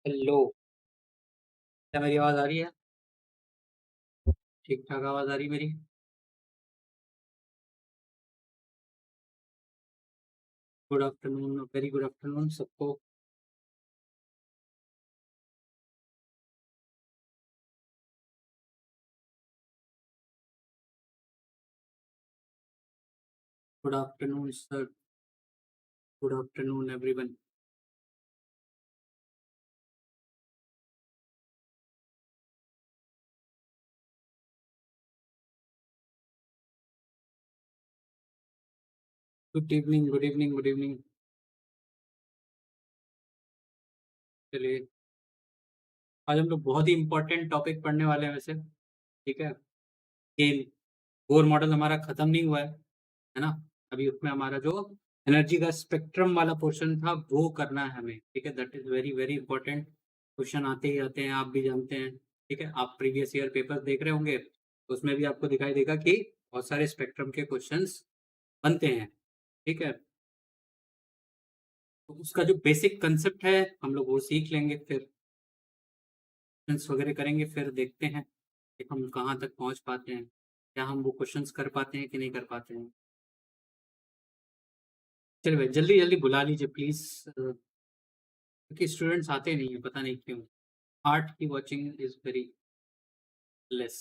Hello, क्या मेरी आवाज़ आ रही है? ठीक-ठाक आवाज़ आ रही है मेरी? Good afternoon, very good afternoon सबको। Good afternoon sir, good afternoon everyone. Good evening, good evening, good evening. चलिए, आज हम लोग बहुत ही इम्पोर्टेंट टॉपिक पढ़ने वाले हैं वैसे, ठीक है? गेम, कोर मॉडल हमारा खत्म नहीं हुआ है ना? अभी उसमें हमारा जो एनर्जी का स्पेक्ट्रम वाला पोर्शन था, वो करना है हमें, ठीक है? That is very, very important. Question आते ही आते हैं, आप भी जानते हैं, ठीक है? आप प्रीवियस ईयर पेपर देख रहे होंगे, तो उसमें भी आपको दिखाई देगा कि बहुत सारे स्पेक्ट्रम के क्वेश्चंस बनते हैं, ठीक है? तो उसका जो बेसिक कांसेप्ट है, हम लोग वो सीख लेंगे, फिर क्वेश्चंस वगैरह करेंगे, फिर देखते हैं कि हम कहाँ तक पहुँच पाते हैं। क्या हम वो क्वेश्चंस कर पाते हैं कि नहीं कर पाते हैं? चलिए भाई, जल्दी-जल्दी बुला लीजिए प्लीज़, क्योंकि स्टूडेंट्स आते नहीं हैं, पता नहीं क्यों? आर्ट की watching is very less.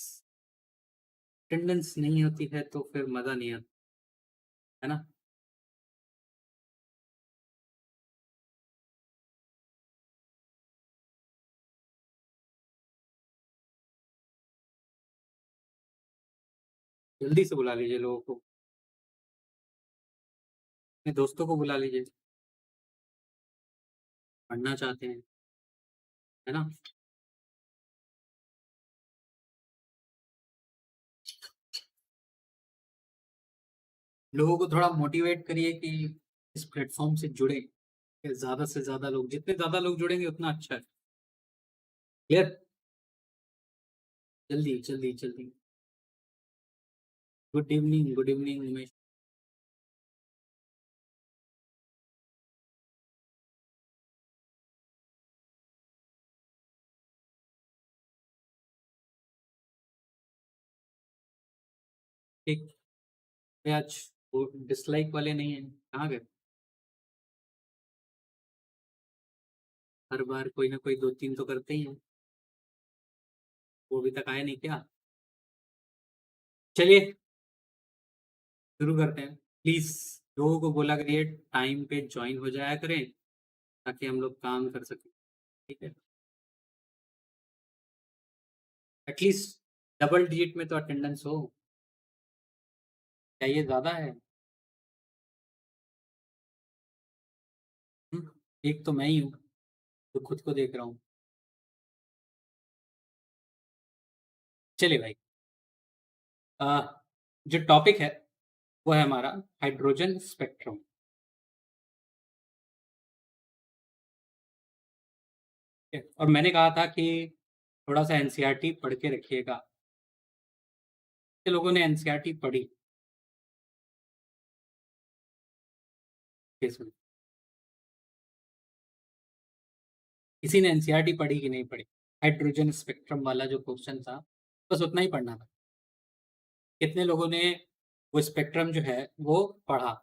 Attendance नहीं होती है तो फिर मज़ा नहीं आता, है ना? जल्दी से बुला लीजिए लोगों को, अपने दोस्तों को बुला लीजिए, पढ़ना चाहते हैं, है ना? लोगों को थोड़ा मोटिवेट करिए कि इस प्लेटफ़ॉर्म से जुड़ें, कि ज़्यादा से ज़्यादा लोग, जितने ज़्यादा लोग जुड़ेंगे उतना अच्छा है। क्लियर? जल्दी, जल्दी, जल्दी। Good evening Umesh. ठीक, ये आज वो डिसलाइक वाले नहीं हैं, कहाँ गए? हर बार कोई ना कोई 2-3 तो करते ही हैं, वो अभी तक आए नहीं क्या? चलिए, शुरू करते हैं। प्लीज़ लोगों को बोला करिए टाइम पे जॉइन हो जाया करें, ताकि हम लोग काम कर सकें, ठीक है? एटलीस्ट डबल डिजिट में तो अटेंडेंस हो, क्या ये ज़्यादा है? हुँ, एक तो मैं ही हूँ, जो खुद को देख रहा हूँ। चलिए भाई, अ, जो टॉपिक है, वो है हमारा हाइड्रोजन स्पेक्ट्रम, ठीक है? और मैंने कहा था कि थोड़ा-सा एनसीईआरटी पढ़ के रखिएगा। कितने लोगों ने एनसीईआरटी पढ़ी? इसमें किसी ने एनसीईआरटी पढ़ी कि नहीं पढ़ी? हाइड्रोजन स्पेक्ट्रम वाला जो क्वेश्चन था, बस उतना ही पढ़ना था। कितने लोगों ने वो स्पेक्ट्रम जो है, वो पढ़ा?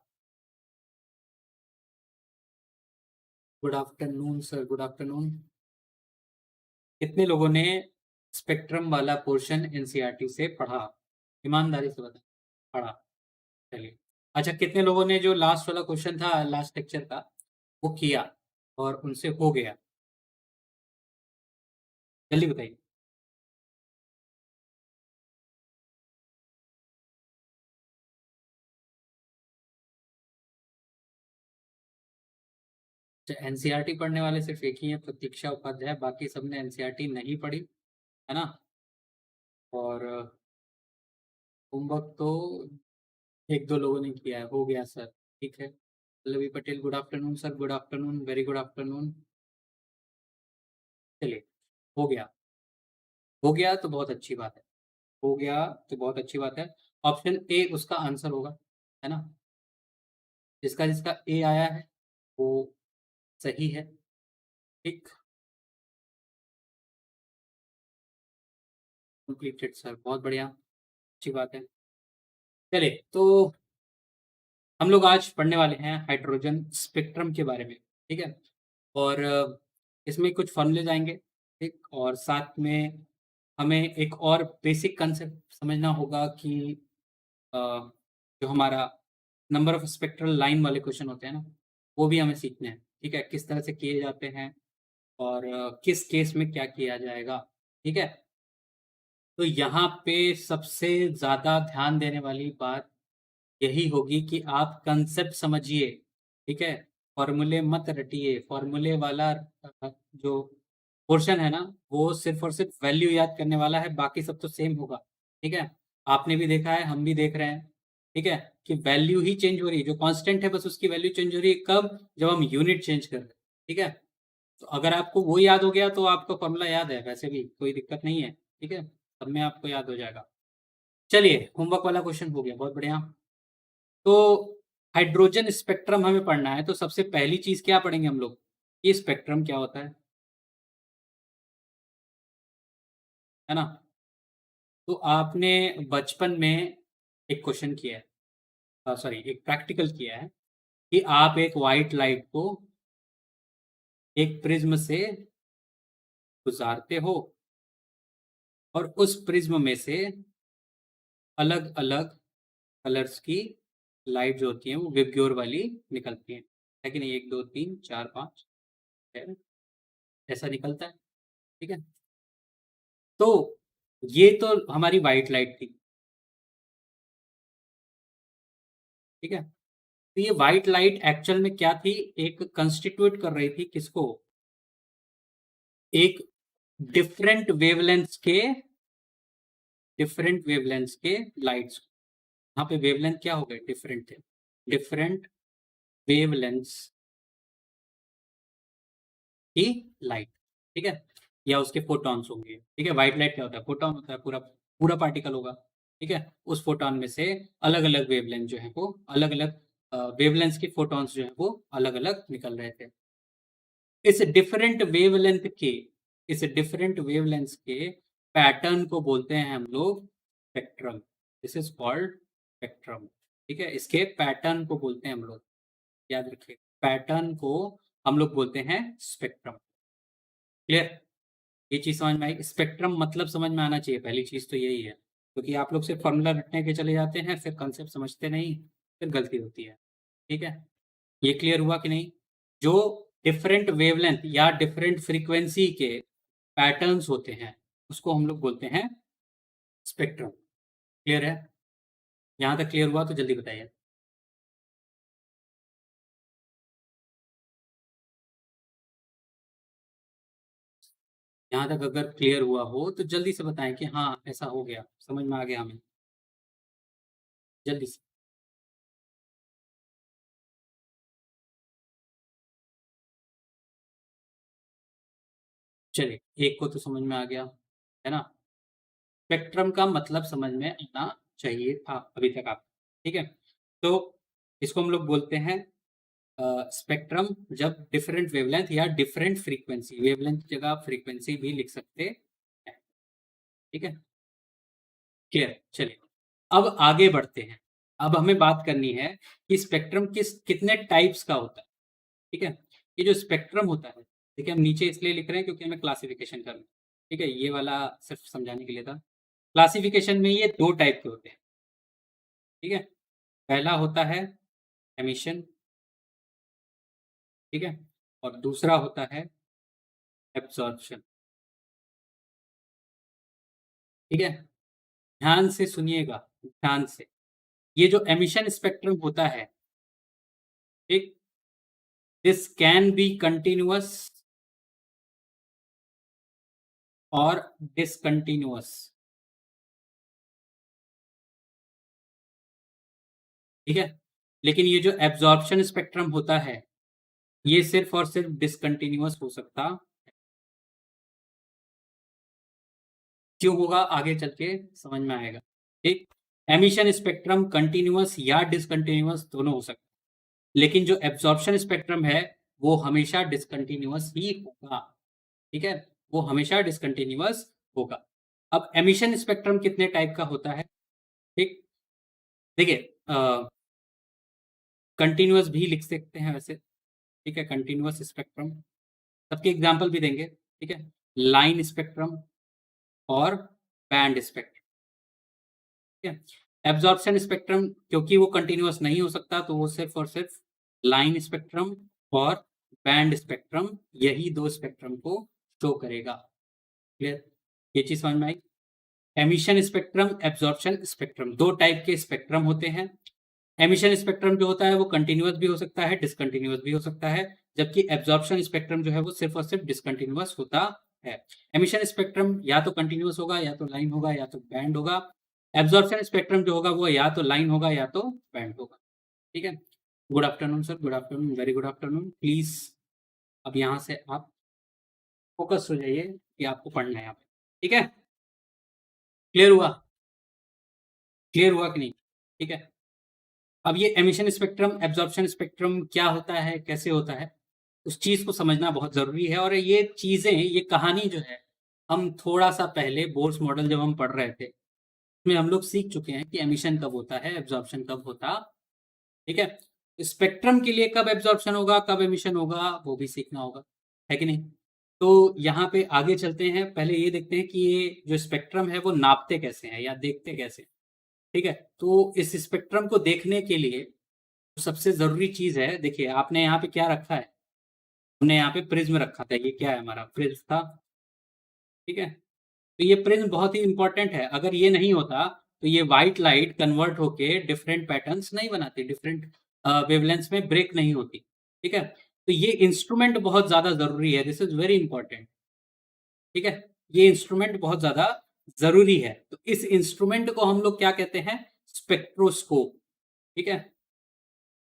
Good afternoon sir, good afternoon. कितने लोगों ने स्पेक्ट्रम वाला पोर्शन एनसीईआरटी से पढ़ा? ईमानदारी से बताएँ, पढ़ा? चलिए। अच्छा, कितने लोगों ने जो लास्ट वाला क्वेश्चन था लास्ट लेक्चर का, वो किया और उनसे हो गया? जल्दी बताइए। अच्छा, एनसीईआरटी पढ़ने वाले सिर्फ़ एक ही हैं, प्रतीक्षा उपाध्याय, बाकी सबने एनसीईआरटी नहीं पढ़ी, है ना? और होमवर्क तो 1-2 लोगों ने किया है, हो गया सर, ठीक है। Pallavi Patel, good afternoon sir, good afternoon, very good afternoon. चलिए, हो गया। हो गया तो बहुत अच्छी बात है। हो गया तो बहुत अच्छी बात है। ऑप्शन ए उसका आंसर होगा, है ना? जिसका ए आया है, वो सही है, ठीक? कंप्लीटेड सर, बहुत बढ़िया, अच्छी बात है। चलिए, तो हम लोग आज पढ़ने वाले हैं हाइड्रोजन स्पेक्ट्रम के बारे में, ठीक है? और इसमें कुछ फ़ॉर्मूलेज़ आएँगे, ठीक? और साथ में हमें एक और बेसिक कांसेप्ट समझना होगा कि अ, जो हमारा नंबर ऑफ स्पेक्ट्रल लाइन वाले क्वेश्चन होते हैं ना, वो भी हमें सीखने हैं, ठीक है? किस तरह से किए जाते हैं और किस केस में क्या किया जाएगा, ठीक है? तो यहाँ पे सबसे ज़्यादा ध्यान देने वाली बात यही होगी कि आप कंसेप्ट समझिए, ठीक है? फ़ॉर्मूले मत रटिए, फ़ॉर्मूले वाला जो पोर्शन है ना, वो सिर्फ़ और सिर्फ़ वैल्यू याद करने वाला है, बाकी सब तो सेम होगा, ठीक है? आपने भी देखा है, हम भी देख रहे हैं, ठीक है? कि वैल्यू ही चेंज हो रही है, जो कांस्टेंट है बस उसकी वैल्यू चेंज हो रही है, कब? जब हम यूनिट चेंज कर रहे हैं, ठीक है? तो अगर आपको वो याद हो गया तो आपको फ़ॉर्मूला याद है, वैसे भी कोई दिक्कत नहीं है, ठीक है? सब में आपको याद हो जाएगा। चलिए, होमवर्क वाला क्वेश्चन हो गया, बहुत बढ़िया। तो हाइड्रोजन स्पेक्ट्रम हमें पढ़ना है, तो सबसे पहली चीज़ क्या पढ़ेंगे हम लोग? ये स्पेक्ट्रम क्या होता है ना? तो आपने बचपन में एक क्वेश्चन किया है, सॉरी, एक प्रैक्टिकल किया है कि आप एक व्हाइट लाइट को एक प्रिज़्म से गुज़ारते हो और उस प्रिज़्म में से अलग-अलग कलर्स की लाइट जो होती हैं, वो विबग्योर वाली निकलती हैं। है कि नहीं? 1, 2, 3, 4, 5, 6 ऐसा निकलता है, ठीक है? तो ये तो हमारी व्हाइट लाइट थी, ठीक है? तो ये व्हाइट लाइट एक्चुअल में क्या थी? एक कंस्टिट्यूट कर रही थी किसको? एक डिफरेंट वेवलेंथ्स के लाइट्स। यहाँ पे वेवलेंथ क्या हो गए? डिफरेंट थे। डिफरेंट वेवलेंथ्स की लाइट, ठीक है? या उसके फोटॉन्स होंगे, ठीक है? व्हाइट लाइट क्या होता है? फोटॉन होता है, पूरा पूरा पार्टिकल होगा, ठीक है? उस फोटॉन में से अलग-अलग वेवलेंथ जो है वो अलग-अलग वेवलेंथ्स के फोटॉन्स जो है वो अलग-अलग निकल रहे थे। इस डिफरेंट वेवलेंथ के इस डिफरेंट वेवलेंथ्स के पैटर्न को बोलते हैं हम लोग spectrum. This is called spectrum, ठीक है? इसके पैटर्न को बोलते हैं हम लोग, याद रखिए, पैटर्न को हम लोग बोलते हैं स्पेक्ट्रम। क्लियर? ये चीज समझ में आई? स्पेक्ट्रम मतलब समझ में आना चाहिए, पहली चीज तो यही है, क्योंकि आप लोग सिर्फ फॉर्मूला रटने के चले जाते हैं, फिर कंसेप्ट समझते नहीं, फिर गलती होती है, ठीक है? ये क्लियर हुआ कि नहीं? जो डिफरेंट वेवलेंथ या डिफरेंट फ्रीक्वेंसी के पैटर्न्स होते हैं, उसको हम लोग बोलते हैं स्पेक्ट्रम। क्लियर है? यहाँ तक क्लियर हुआ तो जल्दी बताइए। यहाँ तक अगर क्लियर हुआ हो तो जल्दी से बताएं कि हाँ, ऐसा हो गया, समझ में आ गया हमें, जल्दी से। चलिए, एक को तो समझ में आ गया, है ना? स्पेक्ट्रम का मतलब समझ में आना चाहिए था अभी तक आप, ठीक है? तो इसको हम लोग बोलते हैं स्पेक्ट्रम, जब डिफरेंट वेवलेंथ या डिफरेंट फ्रीक्वेंसी, वेवलेंथ की जगह आप फ्रीक्वेंसी भी लिख सकते हैं, ठीक है? क्लियर? चलिए, अब आगे बढ़ते हैं। अब हमें बात करनी है कि स्पेक्ट्रम कितने टाइप्स का होता है, ठीक है? ये जो स्पेक्ट्रम होता है, ठीक है, हम नीचे इसलिए लिख रहे हैं क्योंकि हमें क्लासिफिकेशन करना है, ठीक है? ये वाला सिर्फ समझाने के लिए था। क्लासिफिकेशन में ये 2 टाइप के होते हैं, ठीक है? पहला होता है एमिशन, ठीक है? और दूसरा होता है एब्ज़ॉर्प्शन, ठीक है? ध्यान से सुनिएगा, ध्यान से। ये जो एमिशन स्पेक्ट्रम होता है, ठीक? दिस कैन बी कंटीन्यूअस और डिसकंटीन्यूअस, ठीक है? लेकिन ये जो एब्ज़ॉर्प्शन स्पेक्ट्रम होता है, ये सिर्फ़ और सिर्फ़ डिसकंटीन्यूअस हो सकता। क्यों होगा? आगे चल के समझ में आएगा, ठीक? एमिशन स्पेक्ट्रम कंटीन्यूअस या डिसकंटीन्यूअस दोनों हो सकते हैं, लेकिन जो एब्ज़ॉर्प्शन स्पेक्ट्रम है, वो हमेशा डिसकंटीन्यूअस ही होगा, ठीक है? वो हमेशा डिसकंटीन्यूअस होगा। अब एमिशन स्पेक्ट्रम कितने टाइप का होता है, ठीक? देखिए कंटीन्यूअस भी लिख सकते हैं वैसे, ठीक है? कंटीन्यूअस स्पेक्ट्रम, सबके एग्जांपल भी देंगे, ठीक है? लाइन स्पेक्ट्रम और बैंड स्पेक्ट्रम, ठीक है? एब्जॉर्प्शन स्पेक्ट्रम क्योंकि वो कंटीन्यूअस नहीं हो सकता, तो वो सिर्फ और सिर्फ लाइन स्पेक्ट्रम और बैंड स्पेक्ट्रम, यही 2 स्पेक्ट्रम को शो करेगा। क्लियर? ये चीज़ समझ में आई? Emission spectrum, absorption spectrum, 2 type के स्पेक्ट्रम होते हैं। एमिशन स्पेक्ट्रम जो होता है वो कंटीन्यूअस भी हो सकता है, डिसकंटीन्यूअस भी हो सकता है, जबकि एब्जॉर्प्शन स्पेक्ट्रम जो है वो सिर्फ और सिर्फ डिसकंटीन्यूअस होता है। एमिशन स्पेक्ट्रम या तो कंटीन्यूअस होगा, या तो लाइन होगा, या तो बैंड होगा। एब्जॉर्प्शन स्पेक्ट्रम जो होगा वो या तो लाइन होगा या तो बैंड होगा, ठीक है? Good afternoon sir, good afternoon, very good afternoon. Please अब यहाँ से आप फोकस हो जाइए कि आपको पढ़ना है यहाँ पे, ठीक है? क्लियर हुआ? क्लियर हुआ कि नहीं? ठीक है। अब ये एमिशन स्पेक्ट्रम, एब्जॉर्प्शन स्पेक्ट्रम क्या होता है, कैसे होता है, उस चीज़ को समझना बहुत ज़रूरी है। और ये चीज़ें, ये कहानी जो है, हम थोड़ा-सा पहले बोर्स मॉडल जब हम पढ़ रहे थे, उसमें हम लोग सीख चुके हैं कि एमिशन कब होता है, एब्जॉर्प्शन कब होता, ठीक है? स्पेक्ट्रम के लिए कब एब्जॉर्प्शन होगा, कब एमिशन होगा, वो भी सीखना होगा, है कि नहीं? तो यहाँ पे आगे चलते हैं, पहले ये देखते हैं कि ये जो स्पेक्ट्रम है, वो नापते कैसे हैं या देखते कैसे हैं, ठीक है? तो इस स्पेक्ट्रम को देखने के लिए सबसे ज़रूरी चीज़ है, देखिए आपने यहाँ पे क्या रखा है, हमने यहाँ पे प्रिज़्म रखा था, ये क्या है हमारा प्रिज़्म था, ठीक है? तो ये प्रिज़्म बहुत ही इम्पोर्टेंट है, अगर ये नहीं होता, तो ये व्हाइट लाइट कन्वर्ट होके डिफरेंट पैटर्न्स नहीं बनाती, डिफरेंट वेवलेंथ्स में ब्रेक नहीं होती, ठीक है? तो ये इंस्ट्रूमेंट बहुत ज़्यादा ज़रूरी है, दिस इज़ वेरी इम्पोर्टेंट, ठीक है? ये इंस्ट्रूमेंट बहुत ज़्यादा ज़रूरी है, तो इस इंस्ट्रूमेंट को हम लोग क्या कहते हैं? स्पेक्ट्रोस्कोप, ठीक है?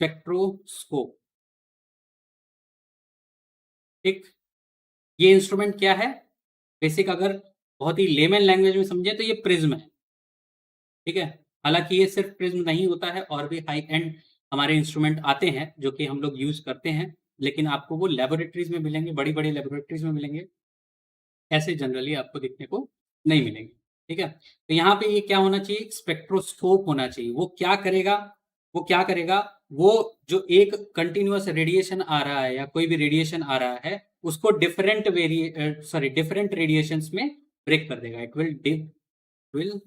स्पेक्ट्रोस्कोप, ठीक? ये इंस्ट्रूमेंट क्या है? बेसिक अगर बहुत ही लेमन लैंग्वेज में समझे तो ये प्रिज्म है, ठीक है? हालाँकि ये सिर्फ प्रिज्म नहीं होता है, और भी हाई एंड हमारे इंस्ट्रूमेंट आते हैं जो कि हम लोग यूज़ करते हैं, लेकिन आपको वो लैबोरेटरीज़ में मिलेंगे, बड़ी-बड़ी लैबोरेटरीज़ में मिलेंगे, ऐसे जनरली आपको देखने को नहीं मिलेंगे, ठीक है? तो यहाँ पे ये क्या होना चाहिए? स्पेक्ट्रोस्कोप होना चाहिए। वो क्या करेगा? वो क्या करेगा? वो जो एक कंटीन्यूअस रेडिएशन आ रहा है या कोई भी रेडिएशन आ रहा है, उसको डिफरेंट रेडिएशंस में ब्रेक कर देगा। It will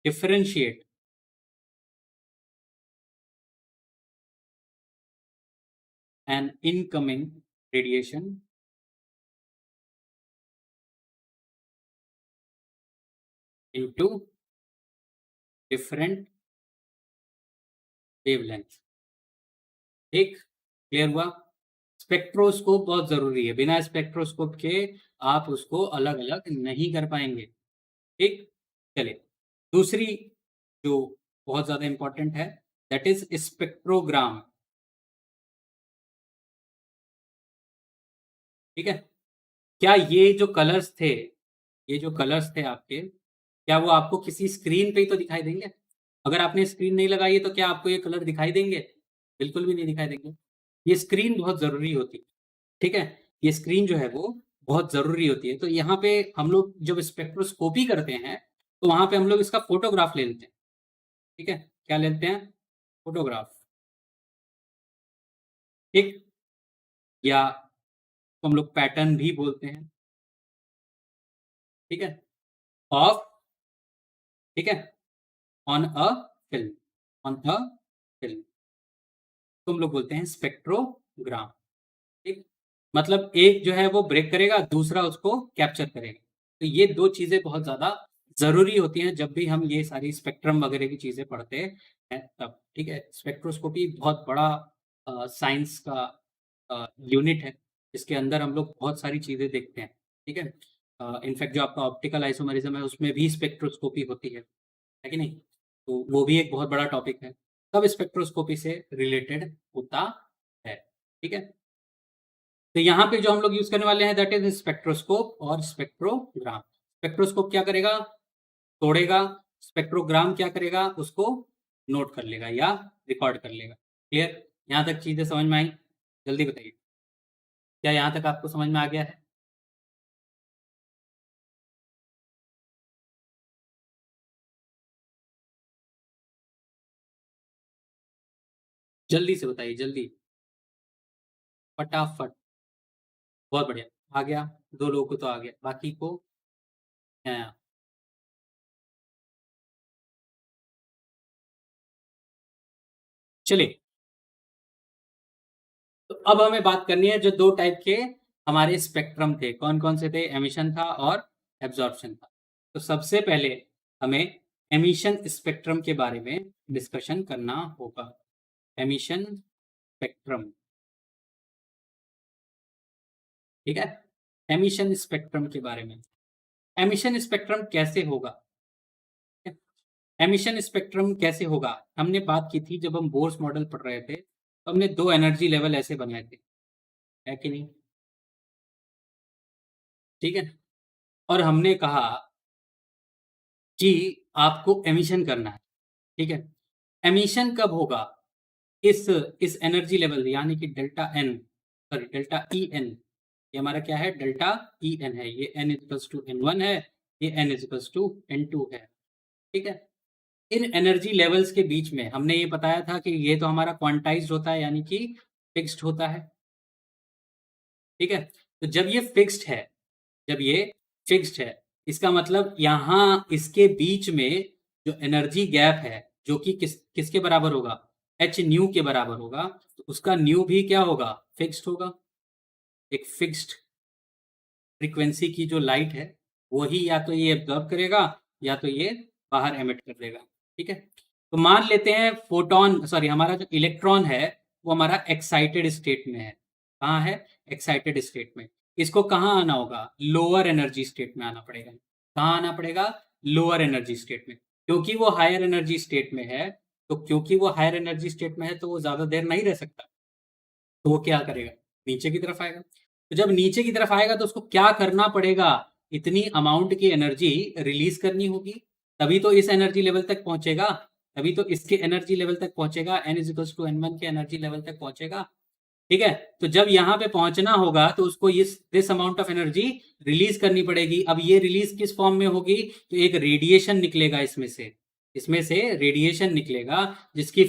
differentiate N incoming radiation into different wavelength, ठीक? क्लियर हुआ? स्पेक्ट्रोस्कोप बहुत ज़रूरी है, बिना स्पेक्ट्रोस्कोप के आप उसको अलग-अलग नहीं कर पाएँगे, ठीक? चलिए, दूसरी जो बहुत ज़्यादा इम्पोर्टेंट है, दैट इज़ स्पेक्ट्रोग्राम, ठीक है? क्या ये जो कलर्स थे, ये जो कलर्स थे आपके, क्या वो आपको किसी स्क्रीन पे ही तो दिखाई देंगे? अगर आपने स्क्रीन नहीं लगाई है, तो क्या आपको ये कलर दिखाई देंगे? बिल्कुल भी नहीं दिखाई देंगे। ये स्क्रीन बहुत ज़रूरी होती है, ठीक है? ये स्क्रीन जो है वो बहुत ज़रूरी होती है। तो यहाँ पे हम लोग जब स्पेक्ट्रोस्कोपी करते हैं, तो वहाँ पे हम लोग इसका फ़ोटोग्राफ ले लेते हैं, ठीक है? क्या लेते हैं? फ़ोटोग्राफ, ठीक? या तो हम लोग पैटर्न भी बोलते हैं, ठीक है? ऑफ, ठीक है? On a film, on a film, तो हम लोग बोलते हैं स्पेक्ट्रोग्राम, ठीक? मतलब एक जो है वो ब्रेक करेगा, दूसरा उसको कैप्चर करेगा। तो ये 2 चीज़ें बहुत ज़्यादा ज़रूरी होती हैं जब भी हम ये सारी स्पेक्ट्रम वगैरह की चीज़ें पढ़ते हैं तब, ठीक है? स्पेक्ट्रोस्कोपी बहुत बड़ा साइंस का यूनिट है, जिसके अंदर हम लोग बहुत सारी चीज़ें देखते हैं, ठीक है? इनफैक्ट जो आपका ऑप्टिकल आइसोमेरिज्म है उसमें भी स्पेक्ट्रोस्कोपी होती है कि नहीं? तो वो भी एक बहुत बड़ा टॉपिक है। सब स्पेक्ट्रोस्कोपी से रिलेटेड होता है, ठीक है? तो यहाँ पे जो हम लोग यूज़ करने वाले हैं दैट इज़ स्पेक्ट्रोस्कोप और स्पेक्ट्रोग्राम। स्पेक्ट्रोस्कोप क्या करेगा? तोड़ेगा, स्पेक्ट्रोग्राम क्या करेगा? उसको नोट कर लेगा या रिकॉर्ड कर लेगा। क्लियर? यहाँ तक चीज़ें समझ में आई? जल्दी बताइए। क्या यहाँ तक आपको समझ में आ गया है? जल्दी से बताइए, जल्दी, फटाफट। बहुत बढ़िया, आ गया। 2 लोगों को तो आ गया, बाकी को हाँ, चलिए। तो अब हमें बात करनी है जो 2 टाइप के हमारे स्पेक्ट्रम थे, कौन-कौन से थे? एमिशन था और एब्जॉर्प्शन था। तो सबसे पहले हमें एमिशन स्पेक्ट्रम के बारे में डिस्कशन करना होगा। एमिशन स्पेक्ट्रम, ठीक है? एमिशन स्पेक्ट्रम के बारे में। एमिशन स्पेक्ट्रम कैसे होगा? एमिशन स्पेक्ट्रम कैसे होगा? हमने बात की थी जब हम बोर्स मॉडल पढ़ रहे थे, तो हमने 2 एनर्जी लेवल ऐसे बनाए थे, है कि नहीं? ठीक है? और हमने कहा कि आपको एमिशन करना है, ठीक है? एमिशन कब होगा? इस इस एनर्जी लेवल यानी कि delta N, sorry delta E N, ये हमारा क्या है? डेल्टा ई एन है। ये N equals to N one है, ये N equals to N two है, ठीक है? इन एनर्जी लेवल्स के बीच में हमने ये बताया था कि ये तो हमारा क्वांटाइज्ड होता है यानी कि फिक्स्ड होता है, ठीक है? तो जब ये फिक्स्ड है, जब ये फिक्स्ड है, इसका मतलब यहाँ इसके बीच में जो एनर्जी गैप है, जो कि किसके बराबर होगा? एच न्यू के बराबर होगा। तो उसका न्यू भी क्या होगा? फिक्स्ड होगा। एक फिक्स्ड फ्रीक्वेंसी की जो लाइट है, वही या तो ये एब्जॉर्ब करेगा या तो ये बाहर एमिट कर देगा, ठीक है? तो मान लेते हैं फोटोन, सॉरी हमारा जो इलेक्ट्रॉन है वो हमारा एक्साइटेड स्टेट में है। कहाँ है? एक्साइटेड स्टेट में। इसको कहाँ आना होगा? लोअर एनर्जी स्टेट में आना पड़ेगा। कहाँ आना पड़ेगा? लोअर एनर्जी स्टेट में। क्योंकि वो हायर एनर्जी स्टेट में है, तो क्योंकि वो हायर एनर्जी स्टेट में है तो वो ज्यादा देर नहीं रह सकता, तो वो क्या करेगा? नीचे की तरफ आएगा। तो जब नीचे की तरफ आएगा तो उसको क्या करना पड़ेगा? इतनी अमाउंट की एनर्जी रिलीज करनी होगी, तभी तो इस एनर्जी लेवल तक पहुंचेगा, तभी तो इसके एनर्जी लेवल तक पहुंचेगा, N is equal to N one के एनर्जी लेवल तक पहुंचेगा, ठीक है? तो जब यहाँ पे पहुंचना होगा तो उसको इस this amount of energy release करनी पड़ेगी। अब ये रिलीज किस फॉर्म में होगी? तो एक रेडिएशन निकलेगा इसमें से, इसमें से रेडिएशन निकलेगा, जिसकी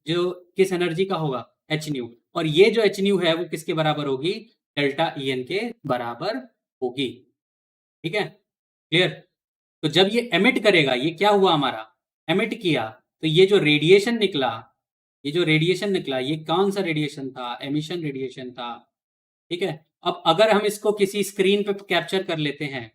जो किस एनर्जी का होगा? H new. और ये जो एच न्यू है वो किसके बराबर होगी? डेल्टा ई एन के बराबर होगी, ठीक है? क्लियर? तो जब ये एमिट करेगा, ये क्या हुआ हमारा? एमिट किया, तो ये जो रेडिएशन निकला, ये जो रेडिएशन निकला, ये कौन सा रेडिएशन था? एमिशन रेडिएशन था, ठीक है? अब अगर हम इसको किसी स्क्रीन पे कैप्चर कर लेते हैं,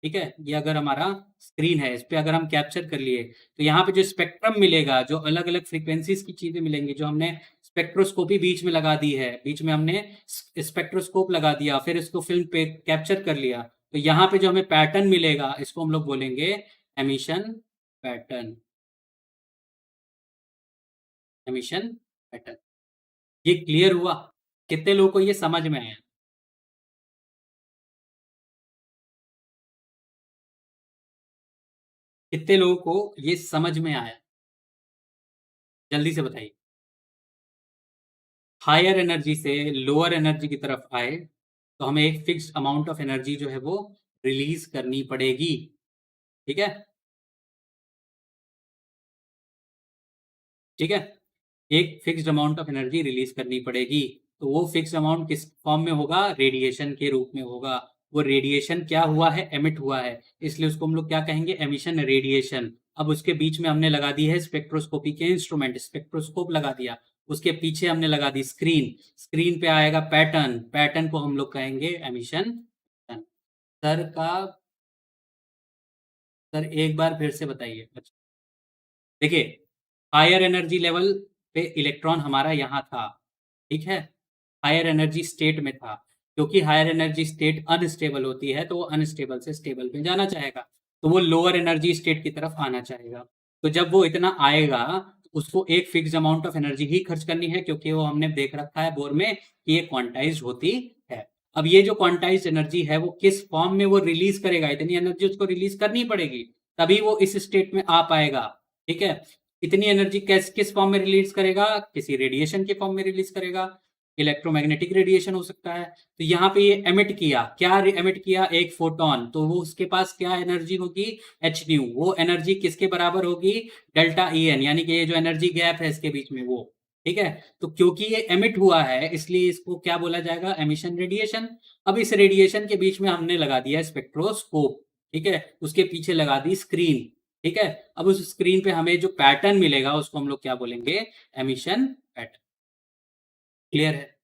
ठीक है? ये अगर हमारा स्क्रीन है, इस पे अगर हम कैप्चर कर लिए, तो यहाँ पे जो स्पेक्ट्रम मिलेगा, जो अलग अलग फ्रीक्वेंसीज की चीजें मिलेंगी, जो हमने स्पेक्ट्रोस्कोपी बीच में लगा दी है, बीच में हमने स्पेक्ट्रोस्कोप लगा दिया, फिर इसको फिल्म पे कैप्चर कर लिया, तो यहाँ पे जो हमें पैटर्न मिलेगा, इसको हम लोग बोलेंगे एमिशन पैटर्न। एमिशन पैटर्न, ये क्लियर हुआ? कितने लोगों को ये समझ में आया? कितने लोगों को ये समझ में आया? जल्दी से बताइए। हायर एनर्जी से लोअर एनर्जी की तरफ आए तो हमें एक फिक्स्ड अमाउंट ऑफ एनर्जी जो है वो रिलीज करनी पड़ेगी, ठीक है? ठीक है, एक fixed amount of energy release करनी पड़ेगी। तो वो फिक्स्ड अमाउंट किस फॉर्म में होगा? रेडिएशन के रूप में होगा। वो रेडिएशन क्या हुआ है? एमिट हुआ है, इसलिए उसको हम लोग क्या कहेंगे? Emission radiation. अब उसके बीच में हमने लगा दी है स्पेक्ट्रोस्कोपी के इंस्ट्रूमेंट, स्पेक्ट्रोस्कोप लगा दिया, उसके पीछे हमने लगा दी स्क्रीन, स्क्रीन पे आएगा पैटर्न, पैटर्न को हम लोग कहेंगे एमिशन पैटर्न। सर का, सर एक बार फिर से बताइए। अच्छा, देखिए, हायर एनर्जी लेवल पे इलेक्ट्रॉन हमारा यहाँ था, ठीक है? हायर एनर्जी स्टेट में था, क्योंकि हायर एनर्जी स्टेट अनस्टेबल होती है, तो वो अनस्टेबल से स्टेबल में जाना चाहेगा, तो वो लोअर एनर्जी स्टेट की तरफ आना चाहेगा। तो जब वो इतना आएगा, तो उसको एक फिक्स अमाउंट ऑफ एनर्जी ही खर्च करनी है, क्योंकि वो हमने देख रखा है बोर में कि ये क्वांटाइज होती है। अब ये जो क्वांटाइज एनर्जी है वो किस फॉर्म में वो रिलीज करेगा? इतनी एनर्जी उसको रिलीज करनी पड़ेगी, तभी वो इस स्टेट में आ पाएगा, ठीक है? इतनी एनर्जी किस फॉर्म में रिलीज करेगा? किसी रेडिएशन के फॉर्म में रिलीज करेगा, इलेक्ट्रोमैग्नेटिक रेडिएशन हो सकता है। तो यहाँ पे ये एमिट किया, क्या एमिट किया? एक फोटोन, तो वो उसके पास क्या एनर्जी होगी? H new. वो एनर्जी किसके बराबर होगी? डेल्टा ई एन, यानी कि ये जो एनर्जी गैप है इसके बीच में, वो ठीक है। तो क्योंकि ये एमिट हुआ है इसलिए इसको क्या बोला जाएगा, एमिशन रेडिएशन। अब इस रेडिएशन के बीच में हमने लगा दिया स्पेक्ट्रोस्कोप, ठीक है, उसके पीछे लगा दी स्क्रीन, ठीक है। अब उस स्क्रीन पे हमें जो पैटर्न मिलेगा उसको हम लोग क्या बोलेंगे, एमिशन पैटर्न। क्लियर है?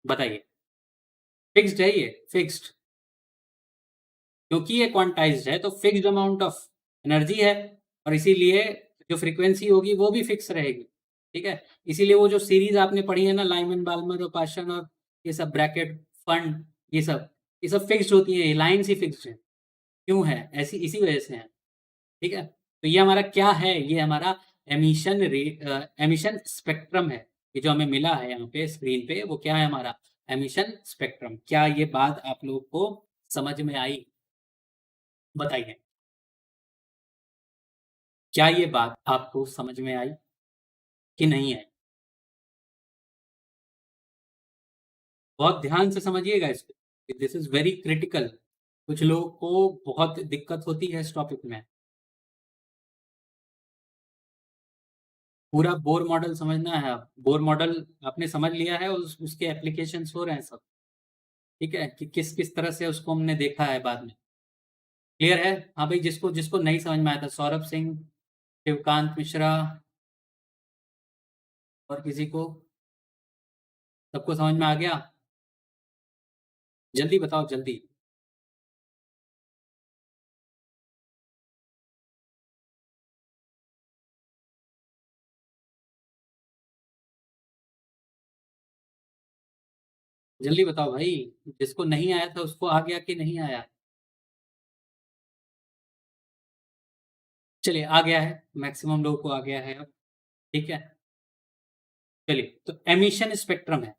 बताइए। फिक्स्ड है ये, फिक्स्ड, क्योंकि ये क्वांटाइज्ड है तो फिक्स्ड अमाउंट ऑफ एनर्जी है, और इसीलिए जो फ्रीक्वेंसी होगी वो भी फिक्स रहेगी, ठीक है। इसीलिए वो जो सीरीज आपने पढ़ी है ना, लाइमन बाल्मर और पाशन और ये सब ब्रैकेट फंड, ये सब फिक्स्ड होती है, ये लाइन्स ही फिक्स्ड है। क्यों है ऐसी, इसी वजह से है, ठीक है। तो ये हमारा क्या है, ये हमारा एमिशन एमिशन स्पेक्ट्रम है। ये जो हमें मिला है यहाँ पे स्क्रीन पे वो क्या है, हमारा एमिशन स्पेक्ट्रम। क्या ये बात आप लोगों को समझ में आई? बताइए, क्या ये बात आपको समझ में आई कि नहीं आई? बहुत ध्यान से समझिएगा इसको, दिस इज वेरी क्रिटिकल। कुछ लोगों को बहुत दिक्कत होती है इस टॉपिक में। पूरा बोर मॉडल समझना है, आप बोर मॉडल आपने समझ लिया है, उसके एप्लीकेशंस हो रहे हैं सब, ठीक है, कि किस किस तरह से उसको हमने देखा है बाद में। क्लियर है? हाँ भाई, जिसको जिसको नहीं समझ में आया था, सौरभ सिंह, शिवकांत मिश्रा, और किसी को, सबको समझ में आ गया? जल्दी बताओ जल्दी। जल्दी बताओ भाई, जिसको नहीं आया था उसको आ गया कि नहीं आया? चलिए, आ गया है, मैक्सिमम लोगों को आ गया है अब, ठीक है। चलिए, तो एमिशन स्पेक्ट्रम है,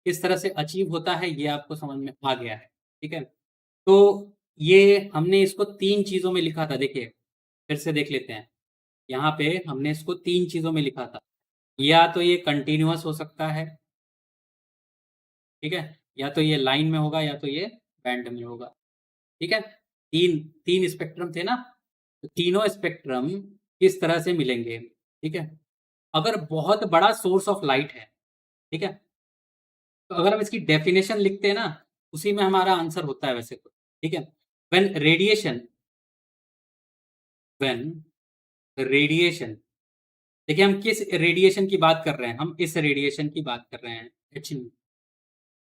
किस तरह से अचीव होता है ये आपको समझ में आ गया है, ठीक है। तो ये हमने इसको तीन चीजों में लिखा था, देखिए फिर से देख लेते हैं। यहाँ पे हमने इसको तीन चीजों में लिखा था, या तो ये कंटिन्यूअस हो सकता है, ठीक है, या तो ये लाइन में होगा, या तो ये बैंड में होगा, ठीक है। तीन तीन स्पेक्ट्रम थे ना, तो तीनों स्पेक्ट्रम किस तरह से मिलेंगे, ठीक है। अगर बहुत बड़ा सोर्स ऑफ लाइट है, ठीक है, तो अगर हम इसकी डेफिनेशन लिखते हैं ना, उसी में हमारा आंसर होता है वैसे तो, ठीक है। व्हेन रेडिएशन, व्हेन रेडिएशन, देखिए हम किस रेडिएशन की बात कर रहे हैं, हम इस रेडिएशन की बात कर रहे हैं, एच,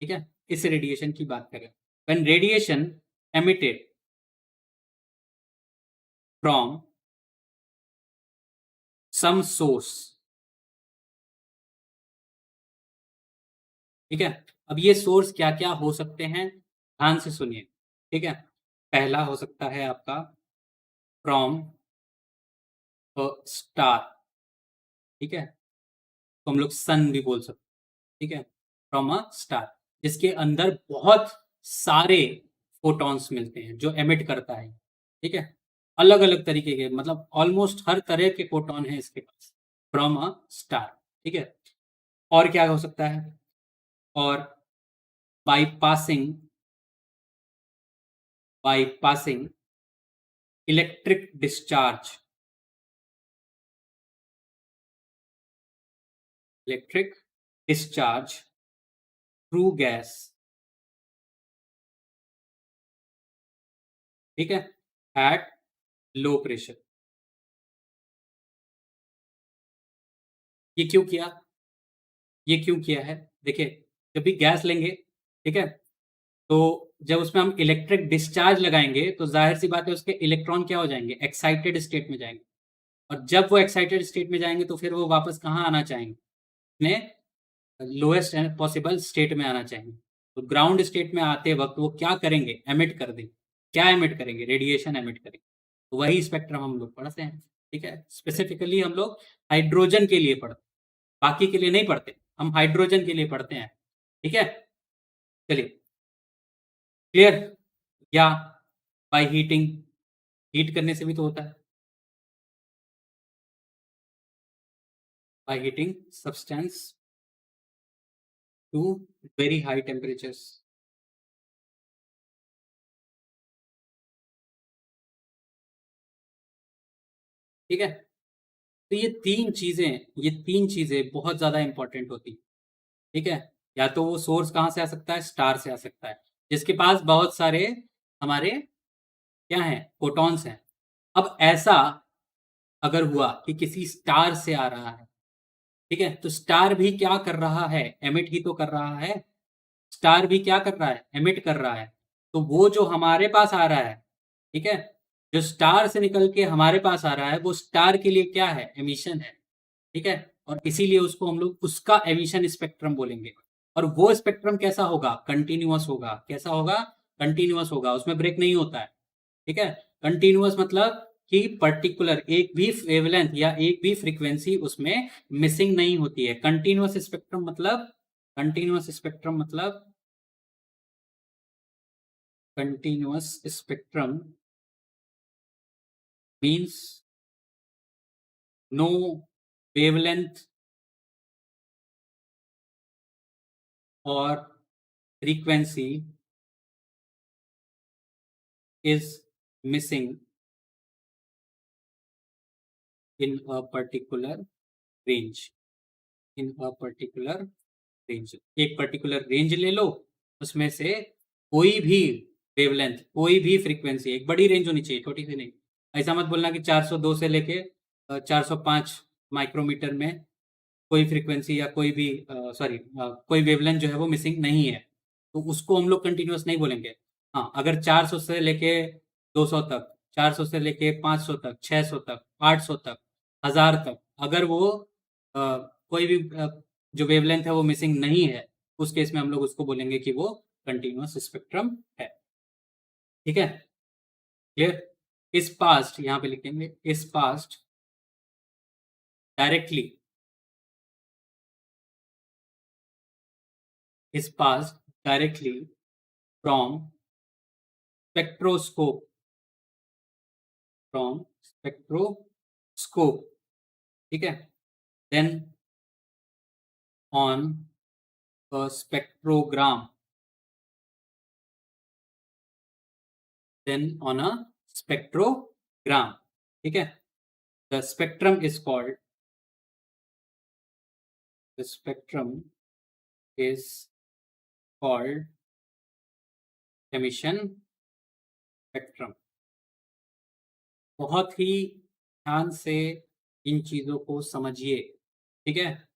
ठीक है, इस रेडिएशन की बात कर रहे हैं। When radiation emitted from some source, ठीक है। अब ये सोर्स क्या क्या हो सकते हैं, ध्यान से सुनिए, ठीक है। पहला हो सकता है आपका फ्रॉम स्टार, ठीक है, तो हम लोग सन भी बोल सकते हैं, ठीक है, फ्रॉम अ स्टार, जिसके अंदर बहुत सारे फोटॉन्स मिलते हैं जो एमिट करता है, ठीक है, अलग अलग तरीके के, मतलब ऑलमोस्ट हर तरह के फोटॉन है इसके पास, फ्रॉम अ स्टार, ठीक है। और क्या हो सकता है, और by passing, by passing electric discharge, electric discharge through gas, ठीक है, एट लो प्रेशर। ये क्यों किया, ये क्यों किया है, देखिए, जब भी गैस लेंगे, ठीक है, तो जब उसमें हम इलेक्ट्रिक डिस्चार्ज लगाएंगे तो जाहिर सी बात है उसके इलेक्ट्रॉन क्या हो जाएंगे, एक्साइटेड स्टेट में जाएंगे, और जब वो एक्साइटेड स्टेट में जाएंगे तो फिर वो वापस कहाँ आना चाहेंगे, अपने लोएस्ट पॉसिबल स्टेट में आना चाहिए। तो ग्राउंड स्टेट में आते वक्त वो क्या करेंगे, एमिट कर देंगे, क्या एमिट करेंगे, रेडिएशन एमिट करेंगे। तो वही स्पेक्ट्रम हम लोग पढ़ते हैं, ठीक है। स्पेसिफिकली हम लोग हाइड्रोजन के लिए पढ़ते हैं, बाकी के लिए नहीं पढ़ते, हम हाइड्रोजन के लिए पढ़ते हैं, ठीक है। चलिए, क्लियर? या बाय हीटिंग, हीट करने से भी तो होता है, by heating substance to very high temperatures, ठीक है। तो तो ये तीन चीजें बहुत ज्यादा इंपॉर्टेंट होती हैं, ठीक है। या तो वो सोर्स कहाँ से आ सकता है, स्टार से आ सकता है, जिसके पास बहुत सारे हमारे क्या है, फोटॉन्स हैं। अब ऐसा अगर हुआ कि किसी स्टार से आ रहा है, ठीक है, तो स्टार भी क्या कर रहा है, एमिट ही तो कर रहा है। स्टार भी क्या कर रहा है, एमिट कर रहा है। तो वो जो हमारे पास आ रहा है, ठीक है, जो स्टार से निकल के हमारे पास आ रहा है, वो स्टार के लिए क्या है, एमिशन है, ठीक है। और इसीलिए उसको हम लोग उसका एमिशन स्पेक्ट्रम बोलेंगे। और वो स्पेक्ट्रम कैसा होगा, कंटिन्यूअस होगा। कैसा होगा, कंटिन्यूअस होगा, उसमें ब्रेक नहीं होता है, ठीक है। कंटिन्यूअस मतलब कि पर्टिकुलर एक भी वेवलेंथ या एक भी फ्रीक्वेंसी उसमें मिसिंग नहीं होती है। कंटिन्यूअस स्पेक्ट्रम मतलब continuous spectrum means no wavelength और frequency is missing in a particular range, in a particular range। एक पर्टिकुलर रेंज ले लो, उसमें से कोई भी वेवलेंथ, कोई भी फ्रीक्वेंसी, एक बड़ी रेंज होनी चाहिए, छोटी सी नहीं। ऐसा मत बोलना कि 402 से लेके 405 माइक्रोमीटर में कोई फ्रीक्वेंसी या कोई भी सॉरी कोई वेवलेंथ जो है वो मिसिंग नहीं है, तो उसको हम लोग कंटिन्यूअस नहीं बोलेंगे। हाँ, अगर 400 से लेके 200 तक, 400 से लेके 500 तक, 600 तक, 800 तक, 1000 तक, अगर वो कोई भी जो वेवलेंथ है वो मिसिंग नहीं है, उस केस में हम लोग उसको बोलेंगे कि वो कंटिन्यूअस स्पेक्ट्रम है, ठीक है। क्लियर। इस पास्ट यहाँ पे लिखेंगे, इस past directly, is passed directly from spectroscope, from spectroscope, ठीक है, then on a spectrogram, then on a spectrogram, ठीक है। the spectrum is called the spectrum is called emission spectrum। बहुत ही ध्यान से इन चीजों को समझिए, ठीक है।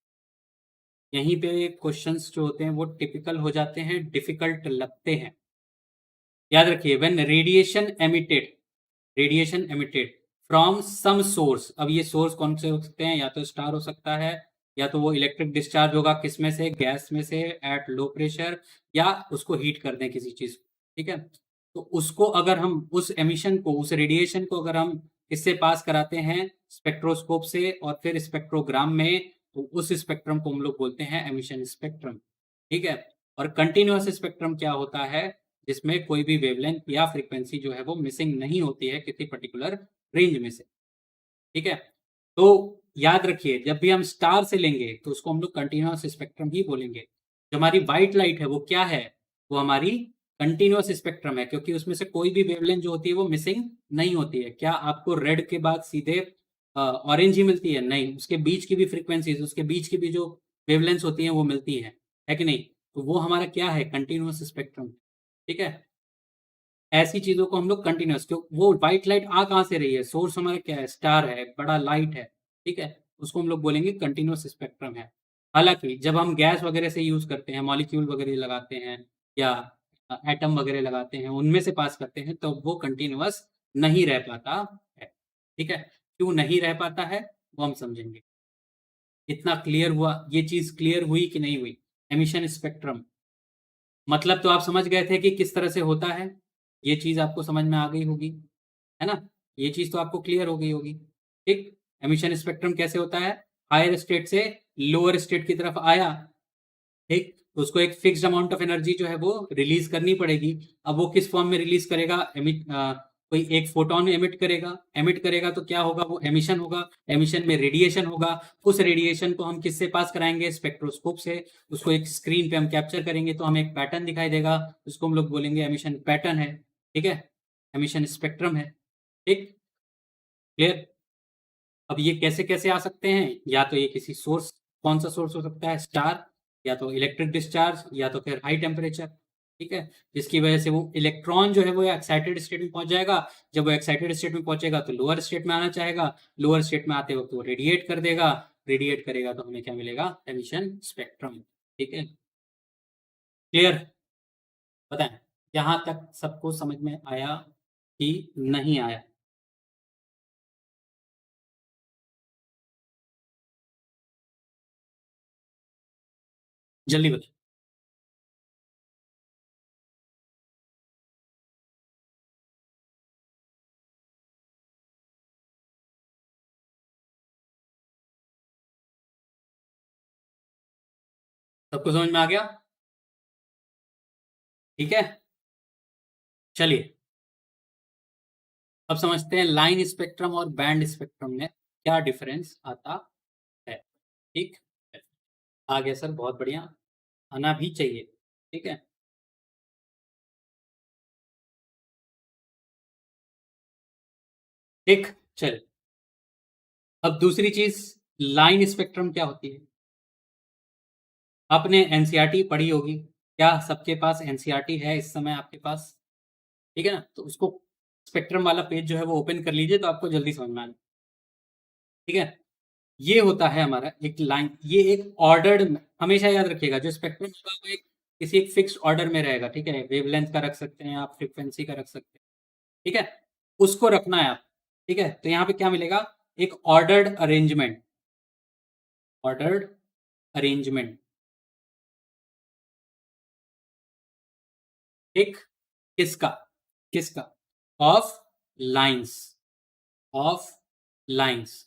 यहीं पे क्वेश्चंस जो होते हैं वो टिपिकल हो जाते हैं, डिफिकल्ट लगते हैं। याद रखिए, when radiation emitted from some source. अब ये सोर्स कौन से हो सकते हैं, या तो स्टार हो सकता है, या तो वो इलेक्ट्रिक डिस्चार्ज होगा किस में से, गैस में से एट लो प्रेशर, या उसको हीट कर दें किसी चीज, ठीक है। तो उसको अगर हम उस एमिशन को, उस रेडिएशन को अगर हम इससे पास कराते हैं स्पेक्ट्रोस्कोप से और फिर स्पेक्ट्रोग्राम में, तो उस स्पेक्ट्रम को हम लोग बोलते हैं एमिशन स्पेक्ट्रम, ठीक है। और कंटिन्यूअस स्पेक्ट्रम क्या होता है, जिसमें कोई भी वेवलेंथ या फ्रीक्वेंसी जो है वो मिसिंग नहीं होती है किसी पर्टिकुलर रेंज में से, ठीक है। तो याद रखिए, जब भी हम स्टार से लेंगे तो उसको हम लोग कंटिन्यूअस स्पेक्ट्रम ही बोलेंगे। जो हमारी व्हाइट लाइट है वो क्या है, वो हमारी कंटिन्यूअस स्पेक्ट्रम है, क्योंकि उसमें से कोई भी वेवलेंथ जो होती है वो मिसिंग नहीं होती है। क्या आपको रेड के बाद सीधे ऑरेंज ही मिलती है, नहीं, उसके बीच की भी फ्रीक्वेंसीज, उसके बीच की भी जो वेवलेंथ होती है वो मिलती है कि नहीं। तो वो हमारा क्या है, कंटिन्यूअस स्पेक्ट्रम, ठीक है। ऐसी चीजों को हम लोग कंटिन्यूअस, क्यों, वो व्हाइट लाइट आ कहाँ से रही है, सोर्स हमारा क्या है, स्टार है, बड़ा लाइट है, ठीक है, उसको हम लोग बोलेंगे कंटिन्यूअस स्पेक्ट्रम है। हालांकि जब हम गैस वगैरह से यूज करते हैं, मॉलिक्यूल वगैरह लगाते हैं, या एटम वगैरह लगाते हैं, उनमें से पास करते हैं, तो वो कंटिन्यूअस नहीं रह पाता है, ठीक है। क्यों नहीं रह पाता है वो हम समझेंगे। इतना क्लियर हुआ, ये चीज क्लियर हुई कि नहीं हुई। एमिशन स्पेक्ट्रम मतलब तो आप समझ गए थे कि किस तरह से होता है, ये चीज आपको समझ में आ गई होगी, है ना। ये चीज तो आपको क्लियर हो गई होगी, ठीक। एमिशन स्पेक्ट्रम कैसे होता है, हायर स्टेट से लोअर स्टेट की तरफ आया, ठीक, तो उसको एक फिक्स्ड अमाउंट ऑफ एनर्जी जो है वो रिलीज करनी पड़ेगी। अब वो किस फॉर्म में रिलीज करेगा, कोई एक फोटोन एमिट करेगा तो क्या होगा, वो एमिशन होगा। एमिशन में रेडिएशन होगा, उस रेडिएशन को हम किससे पास कराएंगे, स्पेक्ट्रोस्कोप से। उसको एक स्क्रीन पे हम कैप्चर करेंगे तो हमें एक पैटर्न दिखाई देगा, उसको हम लोग बोलेंगे एमिशन पैटर्न है, ठीक है, एमिशन स्पेक्ट्रम है, ठीक। क्लियर। अब ये कैसे-कैसे आ सकते हैं? या तो ये किसी सोर्स, कौन-सा सोर्स हो सकता है? स्टार, या तो इलेक्ट्रिक डिस्चार्ज, या तो फिर हाई टेम्परेचर, ठीक है? जिसकी वजह से वो इलेक्ट्रॉन जो है वो एक्साइटेड स्टेट में पहुँच जाएगा। जब वो एक्साइटेड स्टेट में पहुँचेगा तो लोअर स्टेट में आना चाहेगा, लोअर स्टेट में आते वक़्त वो रेडिएट कर देगा, रेडिएट करेगा तो हमें क्या मिलेगा? एमिशन स्पेक्ट्रम, ठीक है? क्लियर? बताएँ, यहाँ तक सबको समझ में आया कि नहीं आया? जल्दी बताएँ। सबको समझ में आ गया? ठीक है? चलिए, अब समझते हैं लाइन स्पेक्ट्रम और बैंड स्पेक्ट्रम में क्या डिफरेंस आता है, ठीक है? आ गया सर, बहुत बढ़िया, आना भी चाहिए, ठीक है? ठीक, चलिए, अब दूसरी चीज़, लाइन स्पेक्ट्रम क्या होती है? आपने एनसीईआरटी पढ़ी होगी, क्या सबके पास एनसीईआरटी है इस समय आपके पास? ठीक है ना? तो उसको स्पेक्ट्रम वाला पेज जो है वो ओपन कर लीजिए तो आपको जल्दी समझ में आ जाए, ठीक है? ये होता है हमारा एक लाइन, ये एक ऑर्डर्ड, हमेशा याद रखिएगा जो स्पेक्ट्रम होगा वो एक किसी एक फिक्स्ड ऑर्डर में रहेगा, ठीक है? वेवलेंथ का रख सकते हैं आप, फ्रीक्वेंसी का रख सकते हैं, ठीक है? उसको रखना है आप, ठीक है? तो यहाँ पे क्या मिलेगा? एक ऑर्डर्ड अरेंजमेंट, ठीक? किसका? किसका? ऑफ लाइन्स, ऑफ लाइन्स,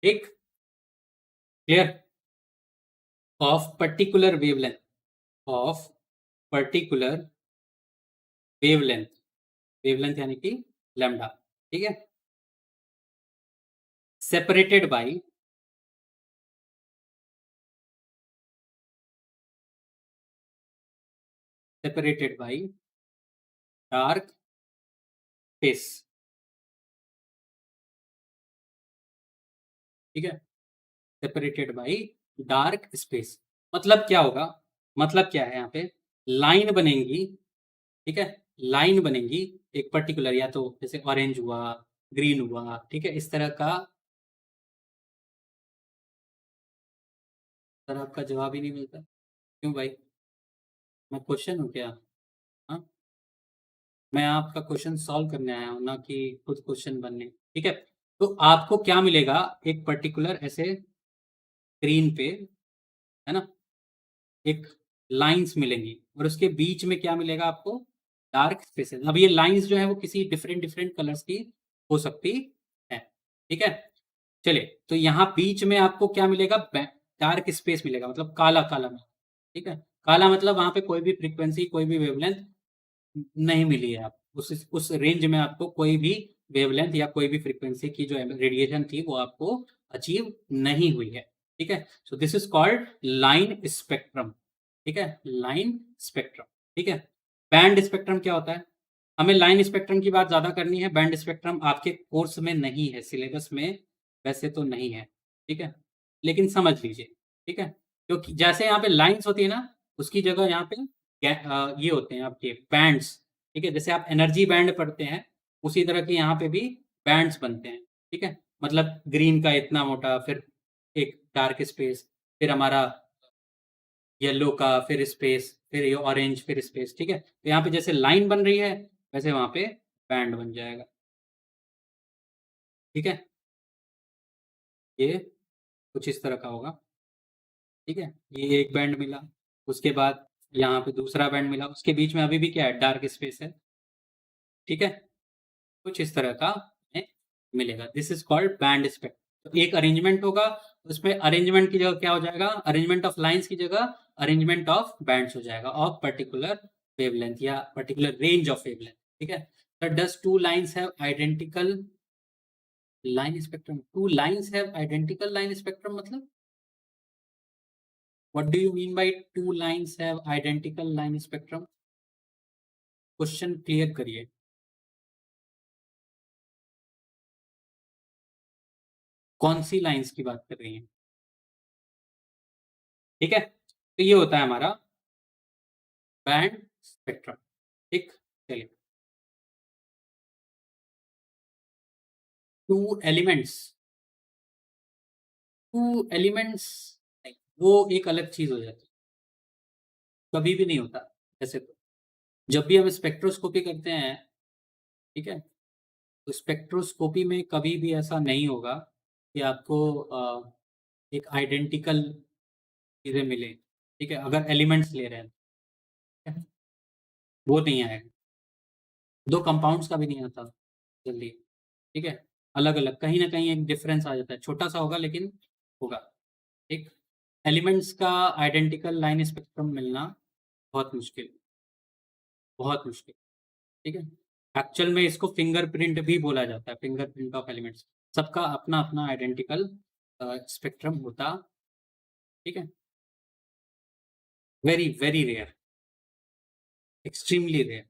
ठीक? Clear? Of particular wavelength, of particular wavelength, wavelength यानी कि लैम्ब्डा, ठीक है? Separated by, separated by dark space, ठीक है? सेपरेटेड बाय डार्क स्पेस, मतलब क्या होगा? मतलब क्या है यहाँ पे? लाइन बनेंगी, ठीक है? लाइन बनेंगी एक पर्टिकुलर, या तो जैसे ऑरेंज हुआ, ग्रीन हुआ, ठीक है? इस तरह का। सर आपका जवाब ही नहीं मिलता, क्यों भाई? मैं क्वेश्चन हूँ क्या? हाँ, मैं आपका क्वेश्चन सॉल्व करने आया हूँ, ना कि खुद क्वेश्चन बनने, ठीक है? तो आपको क्या मिलेगा? एक पर्टिकुलर ऐसे स्क्रीन पे, है ना? एक लाइन्स मिलेंगी और उसके बीच में क्या मिलेगा आपको? Dark spaces. अब ये लाइन्स जो है वो किसी डिफरेंट डिफरेंट कलर्स की हो सकती है, ठीक है? चलिए, तो यहाँ बीच में आपको क्या मिलेगा? डार्क स्पेस मिलेगा, मतलब काला काला में, ठीक है? काला मतलब वहां पे कोई भी फ्रीक्वेंसी, कोई भी वेवलेंथ नहीं मिली है। आप उस रेंज में आपको कोई भी वेवलेंथ या कोई भी फ्रीक्वेंसी की जो रेडिएशन थी वो आपको अचीव नहीं हुई है, ठीक है? So this is called line spectrum, ठीक है? लाइन स्पेक्ट्रम, ठीक है? बैंड स्पेक्ट्रम क्या होता है? हमें लाइन स्पेक्ट्रम की बात ज्यादा करनी है, बैंड स्पेक्ट्रम आपके कोर्स में नहीं है, सिलेबस में वैसे तो नहीं है, ठीक है? लेकिन समझ लीजिए, ठीक है? क्योंकि जैसे यहाँ पे लाइन्स होती है ना, उसकी जगह यहाँ पे ये होते हैं आपके बैंड्स, ठीक है? जैसे आप एनर्जी बैंड पढ़ते हैं, उसी तरह के यहाँ पे भी बैंड्स बनते हैं, ठीक है? मतलब ग्रीन का इतना मोटा, फिर एक डार्क स्पेस, फिर हमारा येलो का, फिर स्पेस, फिर ये ऑरेंज, फिर स्पेस, ठीक है? तो यहाँ पे जैसे लाइन बन रही है, वैसे वहाँ पे बैंड बन जाएगा, ठीक है? ये कुछ इस तरह का होगा, ठीक है? ये एक बैंड मिला, उसके बाद यहाँ पे दूसरा बैंड मिला, उसके बीच में अभी भी क्या है? डार्क स्पेस है, ठीक है? कुछ इस तरह का हमें मिलेगा। This is called band spectrum. तो एक अरेंजमेंट होगा, उसमें अरेंजमेंट की जगह क्या हो जाएगा? अरेंजमेंट ऑफ लाइन्स की जगह अरेंजमेंट ऑफ बैंड्स हो जाएगा, ऑफ पर्टिकुलर वेवलेंथ या पर्टिकुलर रेंज ऑफ वेवलेंथ, ठीक है? So does two lines have identical line spectrum? Two lines have identical line spectrum मतलब? What do you mean by two lines have identical line spectrum? Question clear करिए। कौन सी lines की बात कर रही हैं? ठीक है, तो ये होता है हमारा बैंड स्पेक्ट्रम। ठीक, चलिए। टू एलिमेंट्स, टू एलिमेंट्स नहीं, वो एक अलग चीज हो जाती है, कभी भी नहीं होता ऐसे। तो जब भी हम स्पेक्ट्रोस्कोपी करते हैं, ठीक है, तो स्पेक्ट्रोस्कोपी में कभी भी ऐसा नहीं होगा कि आपको एक आइडेंटिकल चीजें मिले। ठीक है, अगर एलिमेंट्स ले रहे हैं, ठीक है? वो नहीं आएगा। दो कंपाउंड्स का भी नहीं आता जल्दी। ठीक है, अलग अलग कहीं ना कहीं एक डिफरेंस आ जाता है, छोटा सा होगा लेकिन होगा। ठीक, एलिमेंट्स का आइडेंटिकल लाइन स्पेक्ट्रम मिलना बहुत मुश्किल, बहुत मुश्किल। ठीक है, एक्चुअल में इसको फिंगरप्रिंट भी बोला जाता है, फिंगरप्रिंट ऑफ एलिमेंट्स। सबका अपना अपना आइडेंटिकल स्पेक्ट्रम होता। ठीक है, very very rare, extremely rare.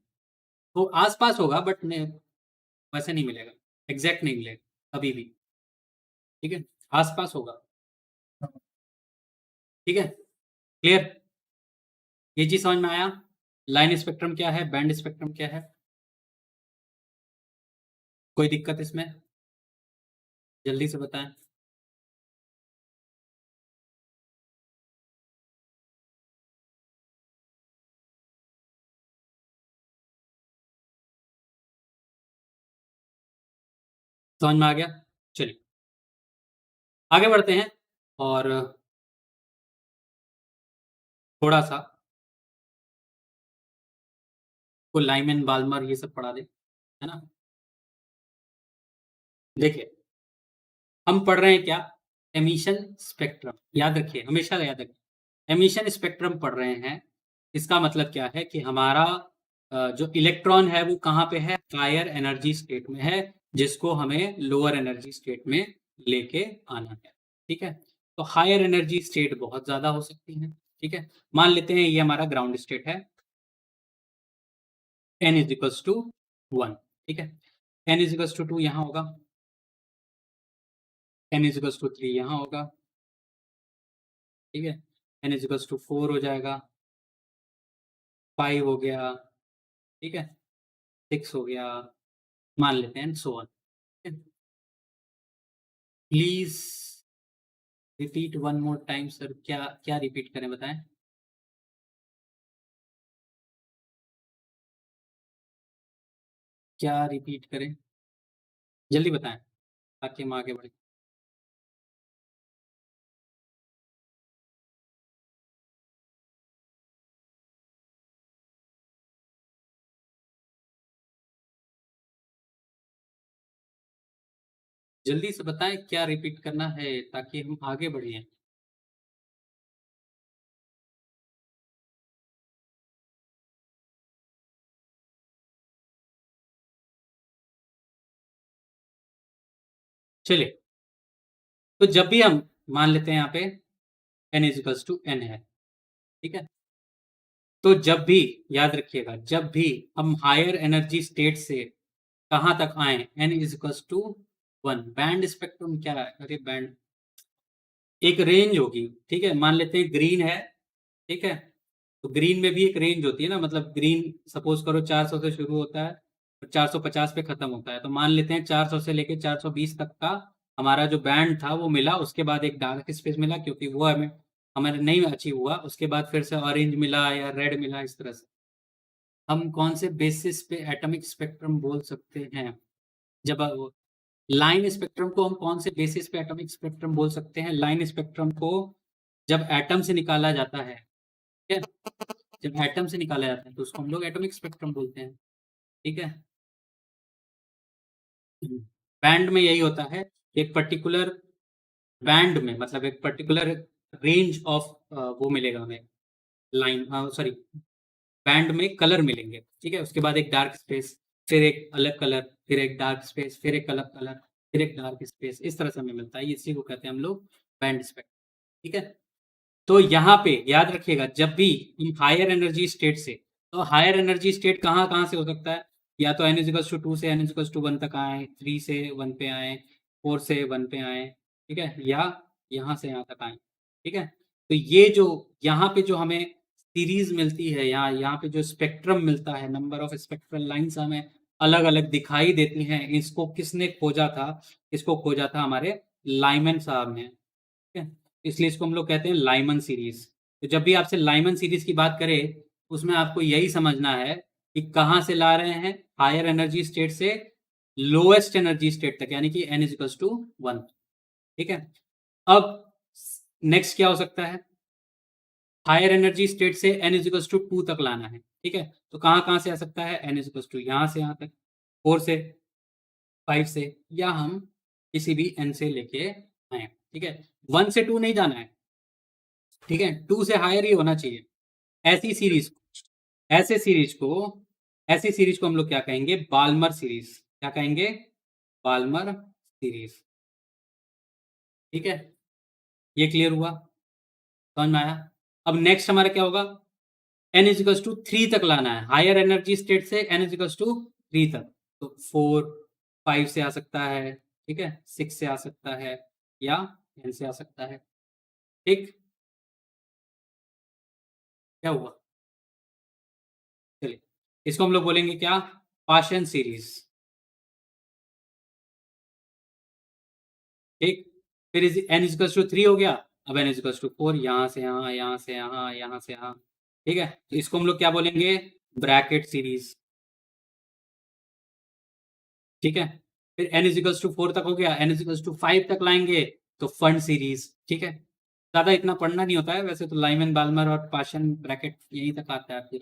तो आसपास होगा बट वैसे नहीं मिलेगा, एग्जैक्ट नहीं मिलेगा कभी भी। ठीक है, आसपास होगा। ठीक है, क्लियर, ये चीज समझ में आया? लाइन स्पेक्ट्रम क्या है, बैंड स्पेक्ट्रम क्या है, कोई दिक्कत इसमें? जल्दी से बताएं। समझ में आ गया? चलिए आगे बढ़ते हैं और थोड़ा सा को लाइमन बाल्मर ये सब पढ़ा दे, है ना। देखिए, हम पढ़ रहे हैं क्या, एमिशन स्पेक्ट्रम। याद रखिए, हमेशा याद रखिए, एमिशन स्पेक्ट्रम पढ़ रहे हैं। इसका मतलब क्या है कि हमारा जो इलेक्ट्रॉन है वो कहाँ पे है, हायर एनर्जी स्टेट में है, जिसको हमें लोअर एनर्जी स्टेट में लेके आना है। ठीक है, तो हायर एनर्जी स्टेट बहुत ज्यादा हो सकती है। ठीक है, मान लेते हैं ये हमारा ग्राउंड स्टेट है, n इज इक्वल्स टू 1। ठीक है, n इज इक्वल्स टू 2 यहाँ होगा, n इज इक्वल्स टू 3 यहाँ होगा। ठीक है, n इज इक्वल्स टू 4 हो जाएगा, 5 हो गया। ठीक है, 6 हो गया, मान लेते हैं so on. Please repeat one more time sir, क्या क्या रिपीट करें बताएं? क्या रिपीट करें, जल्दी बताएं ताकि हम आगे बढ़े। जल्दी से बताएं क्या रिपीट करना है ताकि हम आगे बढ़े। चलिए, तो जब भी हम मान लेते हैं यहाँ पे n is equals to n है, ठीक है, तो जब भी याद रखिएगा, जब भी हम हायर एनर्जी स्टेट से कहाँ तक आए, n is equals to 1, band spectrum क्या है, अरे बैंड एक रेंज होगी। ठीक है, मान लेते हैं ग्रीन है, ठीक है, तो ग्रीन में भी एक रेंज होती है ना, मतलब ग्रीन सपोज करो 400 से शुरू होता है और 450 पे खत्म होता है, तो मान लेते हैं 400 से लेके 420 तक का हमारा जो बैंड था वो मिला, उसके बाद एक डार्क स्पेस मिला क्योंकि वो हमें हमारे नहीं अचीव हुआ, उसके बाद फिर से ऑरेंज मिला या रेड मिला, इस तरह से। हम कौन से बेसिस पे एटॉमिक स्पेक्ट्रम बोल सकते हैं, जब लाइन स्पेक्ट्रम को हम कौन से बेसिस पे एटॉमिक स्पेक्ट्रम बोल सकते हैं, लाइन स्पेक्ट्रम को जब एटम से निकाला जाता है, ठीक है, जब एटम से निकाला जाता है तो उसको हम लोग एटॉमिक स्पेक्ट्रम बोलते हैं। ठीक है, बैंड में यही होता है, एक पर्टिकुलर बैंड में मतलब एक पर्टिकुलर रेंज ऑफ वो मिलेगा हमें, लाइन सॉरी बैंड में कलर मिलेंगे। ठीक है, उसके बाद एक डार्क स्पेस, फिर एक अलग कलर, फिर एक डार्क स्पेस, फिर एक अलग कलर, फिर एक डार्क स्पेस, इस तरह से हमें मिलता है, इसी को कहते हैं हम लोग बैंड स्पेक्ट्रम। ठीक है, तो यहाँ पे याद रखिएगा, जब भी हम हायर एनर्जी स्टेट से, तो हायर एनर्जी स्टेट कहाँ कहाँ से हो सकता है, या तो n इजिकल्स टू 2 से n इजिकल्स टू 1 तक आए, 3 से 1 पे आए, 4 से 1 पे आए, ठीक है, या यहाँ से यहाँ तक आए, ठीक है। तो ये जो यहाँ पे जो हमें सीरीज मिलती है, यहाँ पे जो स्पेक्ट्रम मिलता है, नंबर ऑफ स्पेक्ट्रल लाइंस हमें अलग अलग दिखाई देती हैं, इसको किसने खोजा था? इसको खोजा था हमारे लाइमन साहब ने, ठीक है। इसलिए इसको हम लोग कहते हैं लाइमन सीरीज। तो जब भी आपसे लाइमन सीरीज की बात करें, उसमें आपको यही समझना है कि कहाँ से ला रहे हैं, हायर एनर्जी स्टेट से लोएस्ट एनर्जी स्टेट तक, यानी कि n इज इक्वल टू 1, ठीक है। अब नेक्स्ट क्या हो सकता है? हायर एनर्जी स्टेट से n इज इक्वल टू 2 तक लाना है, ठीक है। तो कहाँ कहाँ से आ सकता है? n इज इक्वल टू यहाँ से यहाँ तक, 4 से, 5 से, या हम किसी भी n से लेके आए, ठीक है। 1 से 2 नहीं जाना है, ठीक है, 2 से हायर ही होना चाहिए। ऐसी सीरीज ऐसे सीरीज को ऐसी सीरीज को हम लोग क्या कहेंगे? Balmer series. क्या कहेंगे? बाल्मर सीरीज, ठीक है। ये क्लियर हुआ? समझ में आया? अब नेक्स्ट हमारा क्या होगा? n इज इक्वल टू 3 तक लाना है, हायर एनर्जी स्टेट से n इज इक्वल टू 3 तक। तो 4, 5 से आ सकता है, ठीक है, 6 से आ सकता है, या n से आ सकता है, ठीक। क्या हुआ? चलिए, इसको हम लोग बोलेंगे क्या? पाशन सीरीज, ठीक। फिर n इज इक्वल टू 3 हो गया। अब n इज इक्वल टू 4, यहाँ से यहाँ, यहाँ से यहाँ, यहाँ से यहाँ, ठीक है। तो इसको हम लोग क्या बोलेंगे? ब्रैकेट सीरीज, ठीक है। फिर n इज इक्वल टू 4 तक हो गया, n इज इक्वल टू 5 तक लाएंगे तो फंड सीरीज, ठीक है। ज़्यादा इतना पढ़ना नहीं होता है वैसे तो, लाइमन बाल्मर और पाशन ब्रैकेट यहीं तक आता है फिर,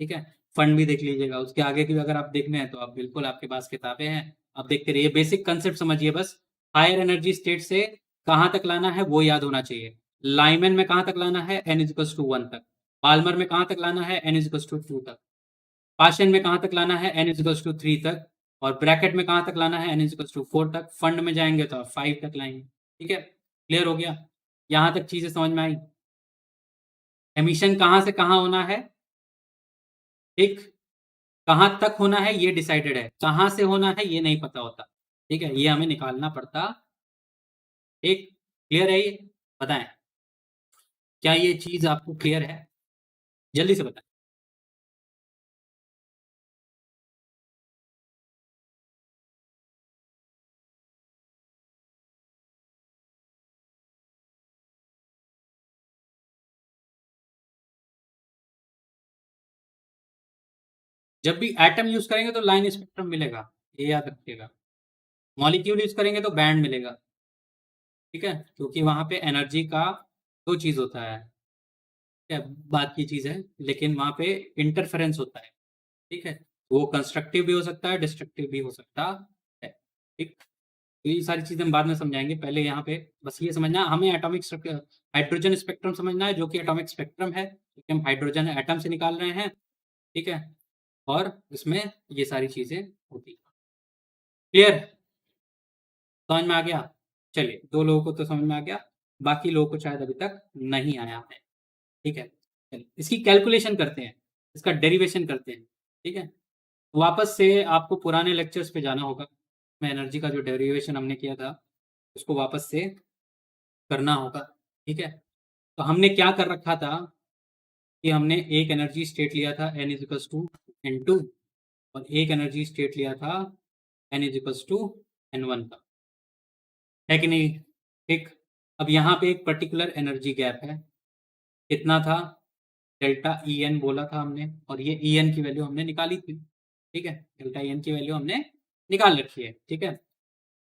ठीक है। फंड भी देख लीजिएगा, उसके आगे की भी अगर आप देखने हैं तो आप बिल्कुल, आपके पास किताबें हैं, आप देखते रहिए। बेसिक कंसेप्ट समझिए बस। हायर एनर्जी स्टेट से कहाँ तक लाना है वो याद होना चाहिए। लाइमन में कहाँ तक लाना है? n इज इक्वल टू 1 तक। बाल्मर में कहाँ तक लाना है? n इज इक्वल टू 2 तक। पाशन में कहाँ तक लाना है? n इज इक्वल टू 3 तक। और ब्रैकेट में कहाँ तक लाना है? n इज इक्वल टू 4 तक। फंड में जाएंगे तो आप 5 तक लाएंगे, ठीक है। क्लियर हो गया? यहाँ तक चीजें समझ में आई? एमिशन कहाँ से कहाँ होना है, ठीक, कहाँ तक होना है ये डिसाइडेड है, कहाँ से होना है ये नहीं पता होता, ठीक है, ये हमें निकालना पड़ता, ठीक। क्लियर है ये? बताएं, क्या ये चीज आपको क्लियर है? जल्दी से बताएं। जब भी एटम यूज करेंगे तो लाइन स्पेक्ट्रम मिलेगा, ये याद रखिएगा। मॉलिक्यूल यूज करेंगे तो बैंड मिलेगा, ठीक है, क्योंकि वहां पे एनर्जी का दो चीज होता है, ठीक है, बात की चीज है, लेकिन वहां पे इंटरफेरेंस होता है, ठीक है। वो कंस्ट्रक्टिव भी हो सकता है, डिस्ट्रक्टिव भी हो सकता है, ठीक। तो ये सारी चीजें हम बाद में समझाएंगे, पहले यहाँ पे बस ये समझना हमें एटॉमिक हाइड्रोजन स्पेक्ट्रम समझना है, जो कि एटॉमिक स्पेक्ट्रम है, क्योंकि हम हाइड्रोजन एटम से निकाल रहे हैं, ठीक है। और इसमें ये सारी चीजें होती। क्लियर? समझ में आ गया? चलिए, 2 लोगों को तो समझ में आ गया, बाकी लोगों को शायद अभी तक नहीं आया है, ठीक है। चलिए, इसकी कैलकुलेशन करते हैं, इसका डेरिवेशन करते हैं, ठीक है। वापस से आपको पुराने लेक्चर्स पे जाना होगा, में एनर्जी का जो डेरिवेशन हमने किया था उसको वापस से करना होगा, ठीक है। तो हमने क्या कर रखा था कि हमने एक एनर्जी स्टेट लिया था n is equal to n2, और एक एनर्जी स्टेट लिया था n is equal to n1 का, है कि नहीं? ठीक। अब यहाँ पे एक पर्टिकुलर एनर्जी गैप है, कितना था? डेल्टा ई एन बोला था हमने, और ये ई एन की वैल्यू हमने निकाली थी, ठीक है, डेल्टा ई एन की वैल्यू हमने निकाल रखी है, ठीक है।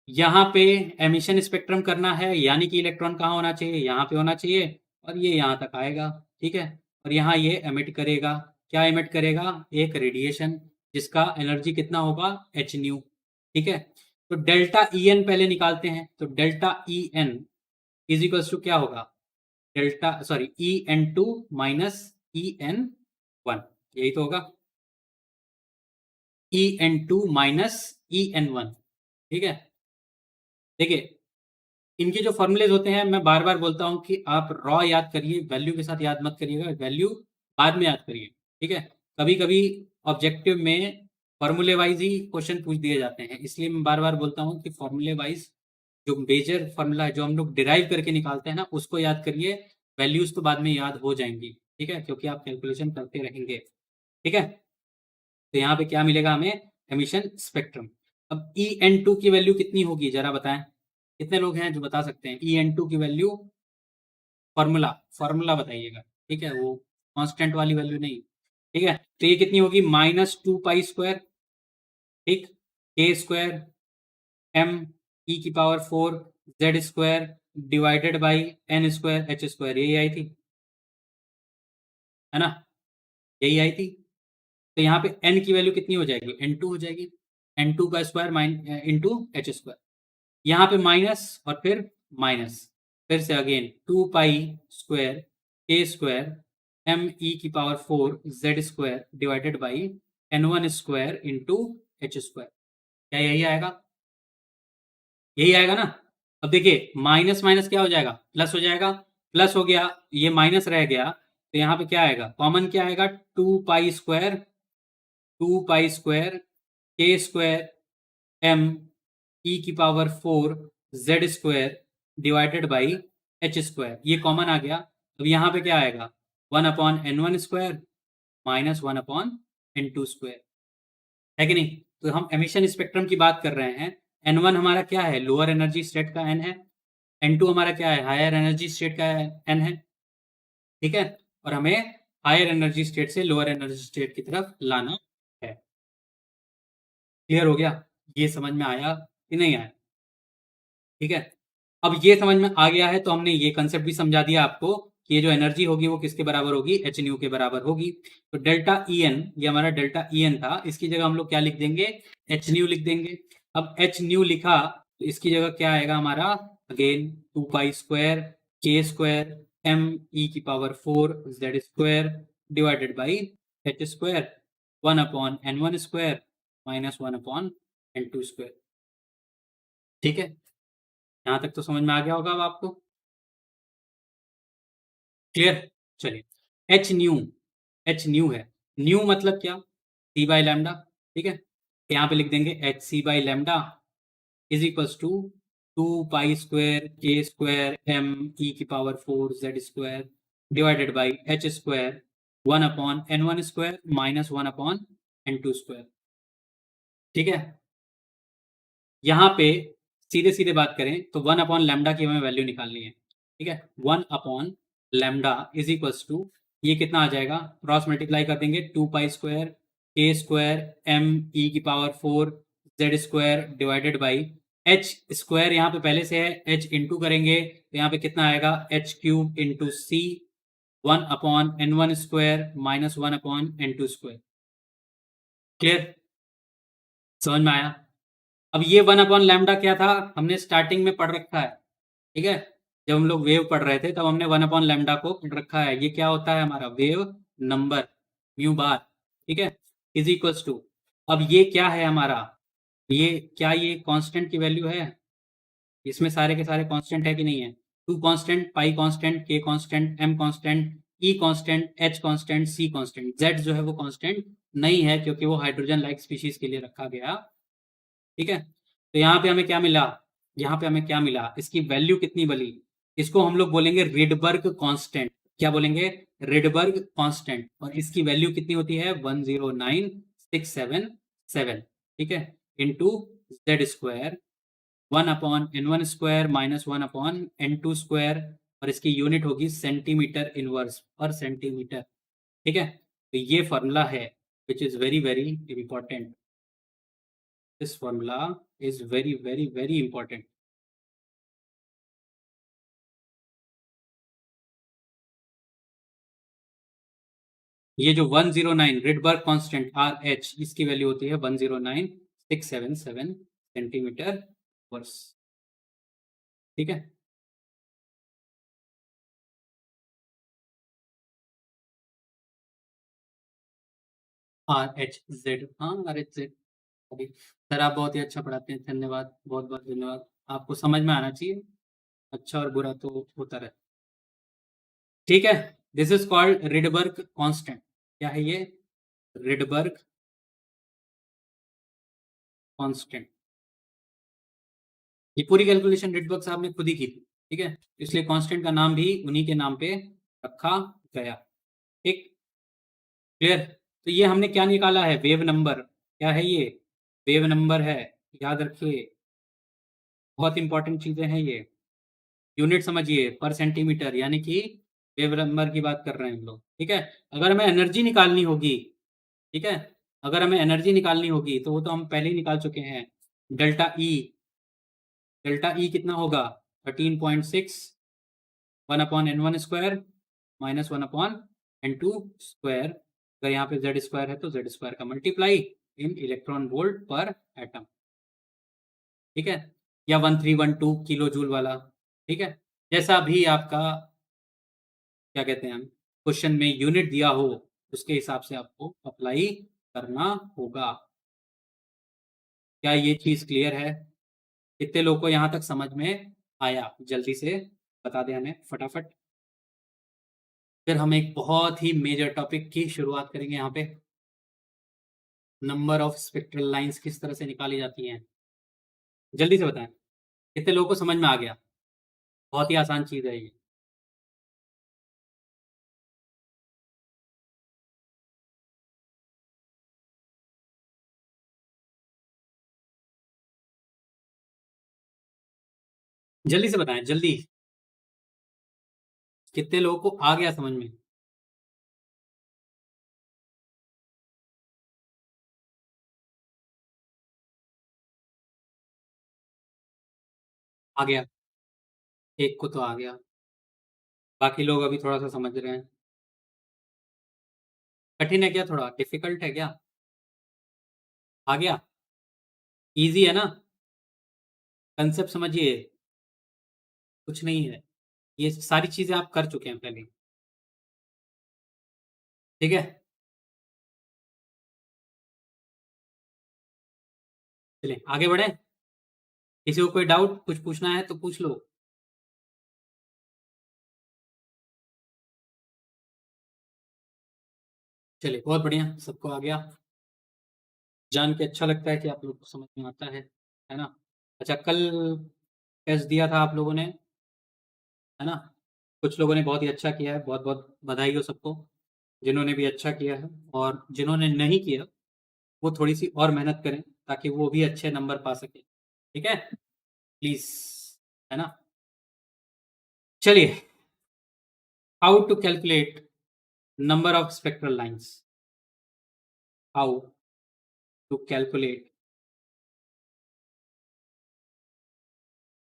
यहाँ पे एमिशन स्पेक्ट्रम करना है, यानी कि इलेक्ट्रॉन कहाँ होना चाहिए? यहाँ पे होना चाहिए, और ये यहाँ तक आएगा, ठीक है। और यहाँ ये एमिट करेगा, क्या एमिट करेगा? एक रेडिएशन, जिसका एनर्जी कितना होगा? एच न्यू, ठीक है। तो डेल्टा ई एन पहले निकालते हैं, तो delta E N is equals to क्या होगा? Delta sorry E N two minus E N one, यही तो होगा, E N two minus E N one, ठीक है। देखिए, इनके जो फॉर्मूलेज होते हैं, मैं बार बार बोलता हूं कि आप रॉ याद करिए, वैल्यू के साथ याद मत करिएगा, वैल्यू बाद में याद करिए, ठीक है। कभी कभी ऑब्जेक्टिव में फॉर्मूले वाइज ही क्वेश्चन पूछ दिए जाते हैं, इसलिए मैं बार बार बोलता हूं कि फॉर्मूले वाइज जो मेजर फॉर्मूला है जो हम लोग डिराइव करके निकालते हैं ना, उसको याद करिए। वैल्यूज तो बाद में याद हो जाएंगी, ठीक है, क्योंकि आप कैलकुलेशन करते रहेंगे। ठीक है, तो यहाँ पे क्या मिलेगा हमें, एमिशन स्पेक्ट्रम। अब EN2 की वैल्यू कितनी होगी जरा बताएं, कितने लोग हैं जो बता सकते हैं EN2 की वैल्यू? फॉर्मूला फॉर्मूला बताइएगा, ठीक है, वो कांस्टेंट वाली वैल्यू नहीं। ठीक है, तो ये कितनी होगी, -2 पाई स्क्वायर, ठीक, के स्क्वायर एम ई की power 4 Z square divided by N square H square, यही आई थी, है ना, यही आई थी। तो यहाँ पे n की वैल्यू कितनी हो जाएगी, n2 हो जाएगी, n2 का स्क्वायर इंटू एच स्क्वायर, यहाँ पे माइनस और फिर माइनस, फिर से again 2 pi square K square M E की power 4 Z square divided by n1 square into H square, क्या यही आएगा, यही आएगा ना। अब देखिए माइनस माइनस क्या हो जाएगा, प्लस हो जाएगा, प्लस हो गया, ये माइनस रह गया, तो यहाँ पे क्या आएगा, कॉमन क्या आएगा, 2 pi square K square M E की power 4 Z square divided by H square, ये कॉमन आ गया। अब यहाँ पे क्या आएगा, 1/n1 square minus 1/n2 square, है कि नहीं। तो हम एमिशन स्पेक्ट्रम की बात कर रहे हैं, n1 हमारा क्या है, लोअर एनर्जी स्टेट का n है, n2 हमारा क्या है, हायर एनर्जी स्टेट का n है, ठीक है, और हमें हायर एनर्जी स्टेट से लोअर एनर्जी स्टेट की तरफ लाना है। क्लियर हो गया, ये समझ में आया कि नहीं आया, ठीक है। अब ये समझ में आ गया है तो हमने ये कंसेप्ट भी समझा दिया आपको कि ये जो एनर्जी होगी वो किसके बराबर होगी, एच न्यू के बराबर होगी। तो डेल्टा ई एन, ये हमारा डेल्टा ई एन था, इसकी जगह हम लोग क्या लिख देंगे, एच न्यू लिख देंगे। अब एच न्यू लिखा तो इसकी जगह क्या आएगा हमारा, again 2 pi square K square M E की power 4 Z square divided by H square 1/n1 square minus 1/n2 square. ठीक है, यहां तक तो समझ में आ गया होगा अब आपको, क्लियर। चलिए एच न्यू, एच न्यू है, न्यू मतलब क्या, सी बाई लैमडा, ठीक है, यहाँ पे लिख देंगे H C by lambda is equals to 2 pi square K square M E की power 4 Z square divided by H square 1/n1 square minus 1/n2 square. ठीक है, यहाँ पे सीधे सीधे बात करें तो 1/लैम्डा की हमें वैल्यू निकालनी है, ठीक है, 1/लैम्डा इज इक्वल्स टू, ये कितना आ जाएगा, क्रॉस मल्टीप्लाई कर देंगे 2 pi square K square M E की power 4 Z square divided by H square, यहाँ पे पहले से है, एच इंटू करेंगे तो यहाँ पे कितना आएगा, एच क्यूब इंटू सी 1/n1 square minus 1/n2 square. Clear, समझ में आया। अब ये 1/लैम्डा क्या था, हमने स्टार्टिंग में पढ़ रखा है, ठीक है, जब हम लोग वेव पढ़ रहे थे तब हमने 1/लैम्डा को पढ़ रखा है, ये क्या होता है हमारा वेव नंबर म्यू बार, ठीक है, इज इक्वल्स टू, अब ये क्या है हमारा, ये क्या, ये कांस्टेंट की वैल्यू है, इसमें सारे के सारे कांस्टेंट है कि नहीं है, 2 कांस्टेंट, पाई कांस्टेंट, के कांस्टेंट, एम कांस्टेंट, ई कांस्टेंट, एच कांस्टेंट, सी कांस्टेंट, जेड जो है वो कांस्टेंट नहीं है क्योंकि वो हाइड्रोजन लाइक स्पीशीज के लिए रखा गया, ठीक है। तो यहाँ पे हमें क्या मिला, यहाँ पे हमें क्या मिला, इसकी वैल्यू कितनी बनी, इसको हम लोग बोलेंगे रिडबर्ग कांस्टेंट, क्या बोलेंगे, रिडबर्ग कांस्टेंट, और इसकी वैल्यू कितनी होती है 109,677, ठीक है, into Z square 1/n1 square minus 1/n2 square, और इसकी यूनिट होगी सेंटीमीटर इनवर्स पर सेंटीमीटर, ठीक है। तो ये फॉर्मूला है which is very very important, this formula is very very very important। ये जो 109 रिडबर्ग कांस्टेंट आर एच, इसकी वैल्यू होती है 109,677 सेंटीमीटर वर्स, ठीक है। आर एच जेड, हाँ आर एच जेड, सर आप बहुत ही अच्छा पढ़ाते हैं, धन्यवाद, बहुत बहुत धन्यवाद, आपको समझ में आना चाहिए, अच्छा और बुरा तो होता रहे, ठीक है। This is called Rydberg constant, क्या है ये, रिडबर्ग कांस्टेंट, ये पूरी कैलकुलेशन रिडबर्ग साहब ने खुद ही की थी, ठीक है। इसलिए कांस्टेंट का नाम भी उन्हीं के नाम पे रखा गया, ठीक। क्लियर। तो ये हमने क्या निकाला है, वेव नंबर। क्या है ये, वेव नंबर है, याद रखिए, बहुत इंपॉर्टेंट चीजें हैं ये। यूनिट समझिए, पर सेंटीमीटर, यानी कि वेव नंबर की बात कर रहे हैं हम लोग, ठीक है। अगर हमें एनर्जी निकालनी होगी, ठीक है, अगर हमें एनर्जी निकालनी होगी तो वो तो हम पहले ही निकाल चुके हैं। डेल्टा ई, डेल्टा ई कितना होगा, 13.6, 1/n1² माइनस 1/n2 स्क्वायर। अगर यहाँ पे जेड स्क्वायर है तो जेड स्क्वायर का मल्टीप्लाई इन इलेक्ट्रॉन वोल्ट पर एटम, ठीक है, या 1312 किलो जूल वाला, ठीक है। जैसा भी आपका क्या कहते हैं, क्वेश्चन में यूनिट दिया हो उसके हिसाब से आपको अप्लाई करना होगा। क्या ये चीज क्लियर है, कितने लोगों को यहाँ तक समझ में आया, जल्दी से बता दें हमें फटाफट। फिर हम एक बहुत ही मेजर टॉपिक की शुरुआत करेंगे यहाँ पे, नंबर ऑफ स्पेक्ट्रल लाइंस किस तरह से निकाली जाती हैं। जल्दी से बताएं कितने लोगों को समझ में आ गया, बहुत ही आसान चीज है ये। जल्दी से बताएं, जल्दी, कितने लोगों को आ गया समझ में। आ गया, एक को तो आ गया, बाकी लोग अभी थोड़ा सा समझ रहे हैं। कठिन है क्या, थोड़ा डिफिकल्ट है क्या, आ गया, इजी है ना, कंसेप्ट समझिए, कुछ नहीं है, ये सारी चीजें आप कर चुके हैं पहले, ठीक है। चलिए आगे बढ़े, किसी को कोई डाउट कुछ पूछना है तो पूछ लो। चलिए बहुत बढ़िया, सबको आ गया, जान के अच्छा लगता है कि आप लोग को समझ में आता है ना। अच्छा, कल टेस्ट दिया था आप लोगों ने, है ना, कुछ लोगों ने बहुत ही अच्छा किया है, बहुत बहुत बधाई हो सबको, जिन्होंने भी अच्छा किया है, और जिन्होंने नहीं किया वो थोड़ी सी और मेहनत करें ताकि वो भी अच्छे नंबर पा सके, ठीक है, प्लीज, है ना। चलिए, how to calculate number of spectral lines, how to calculate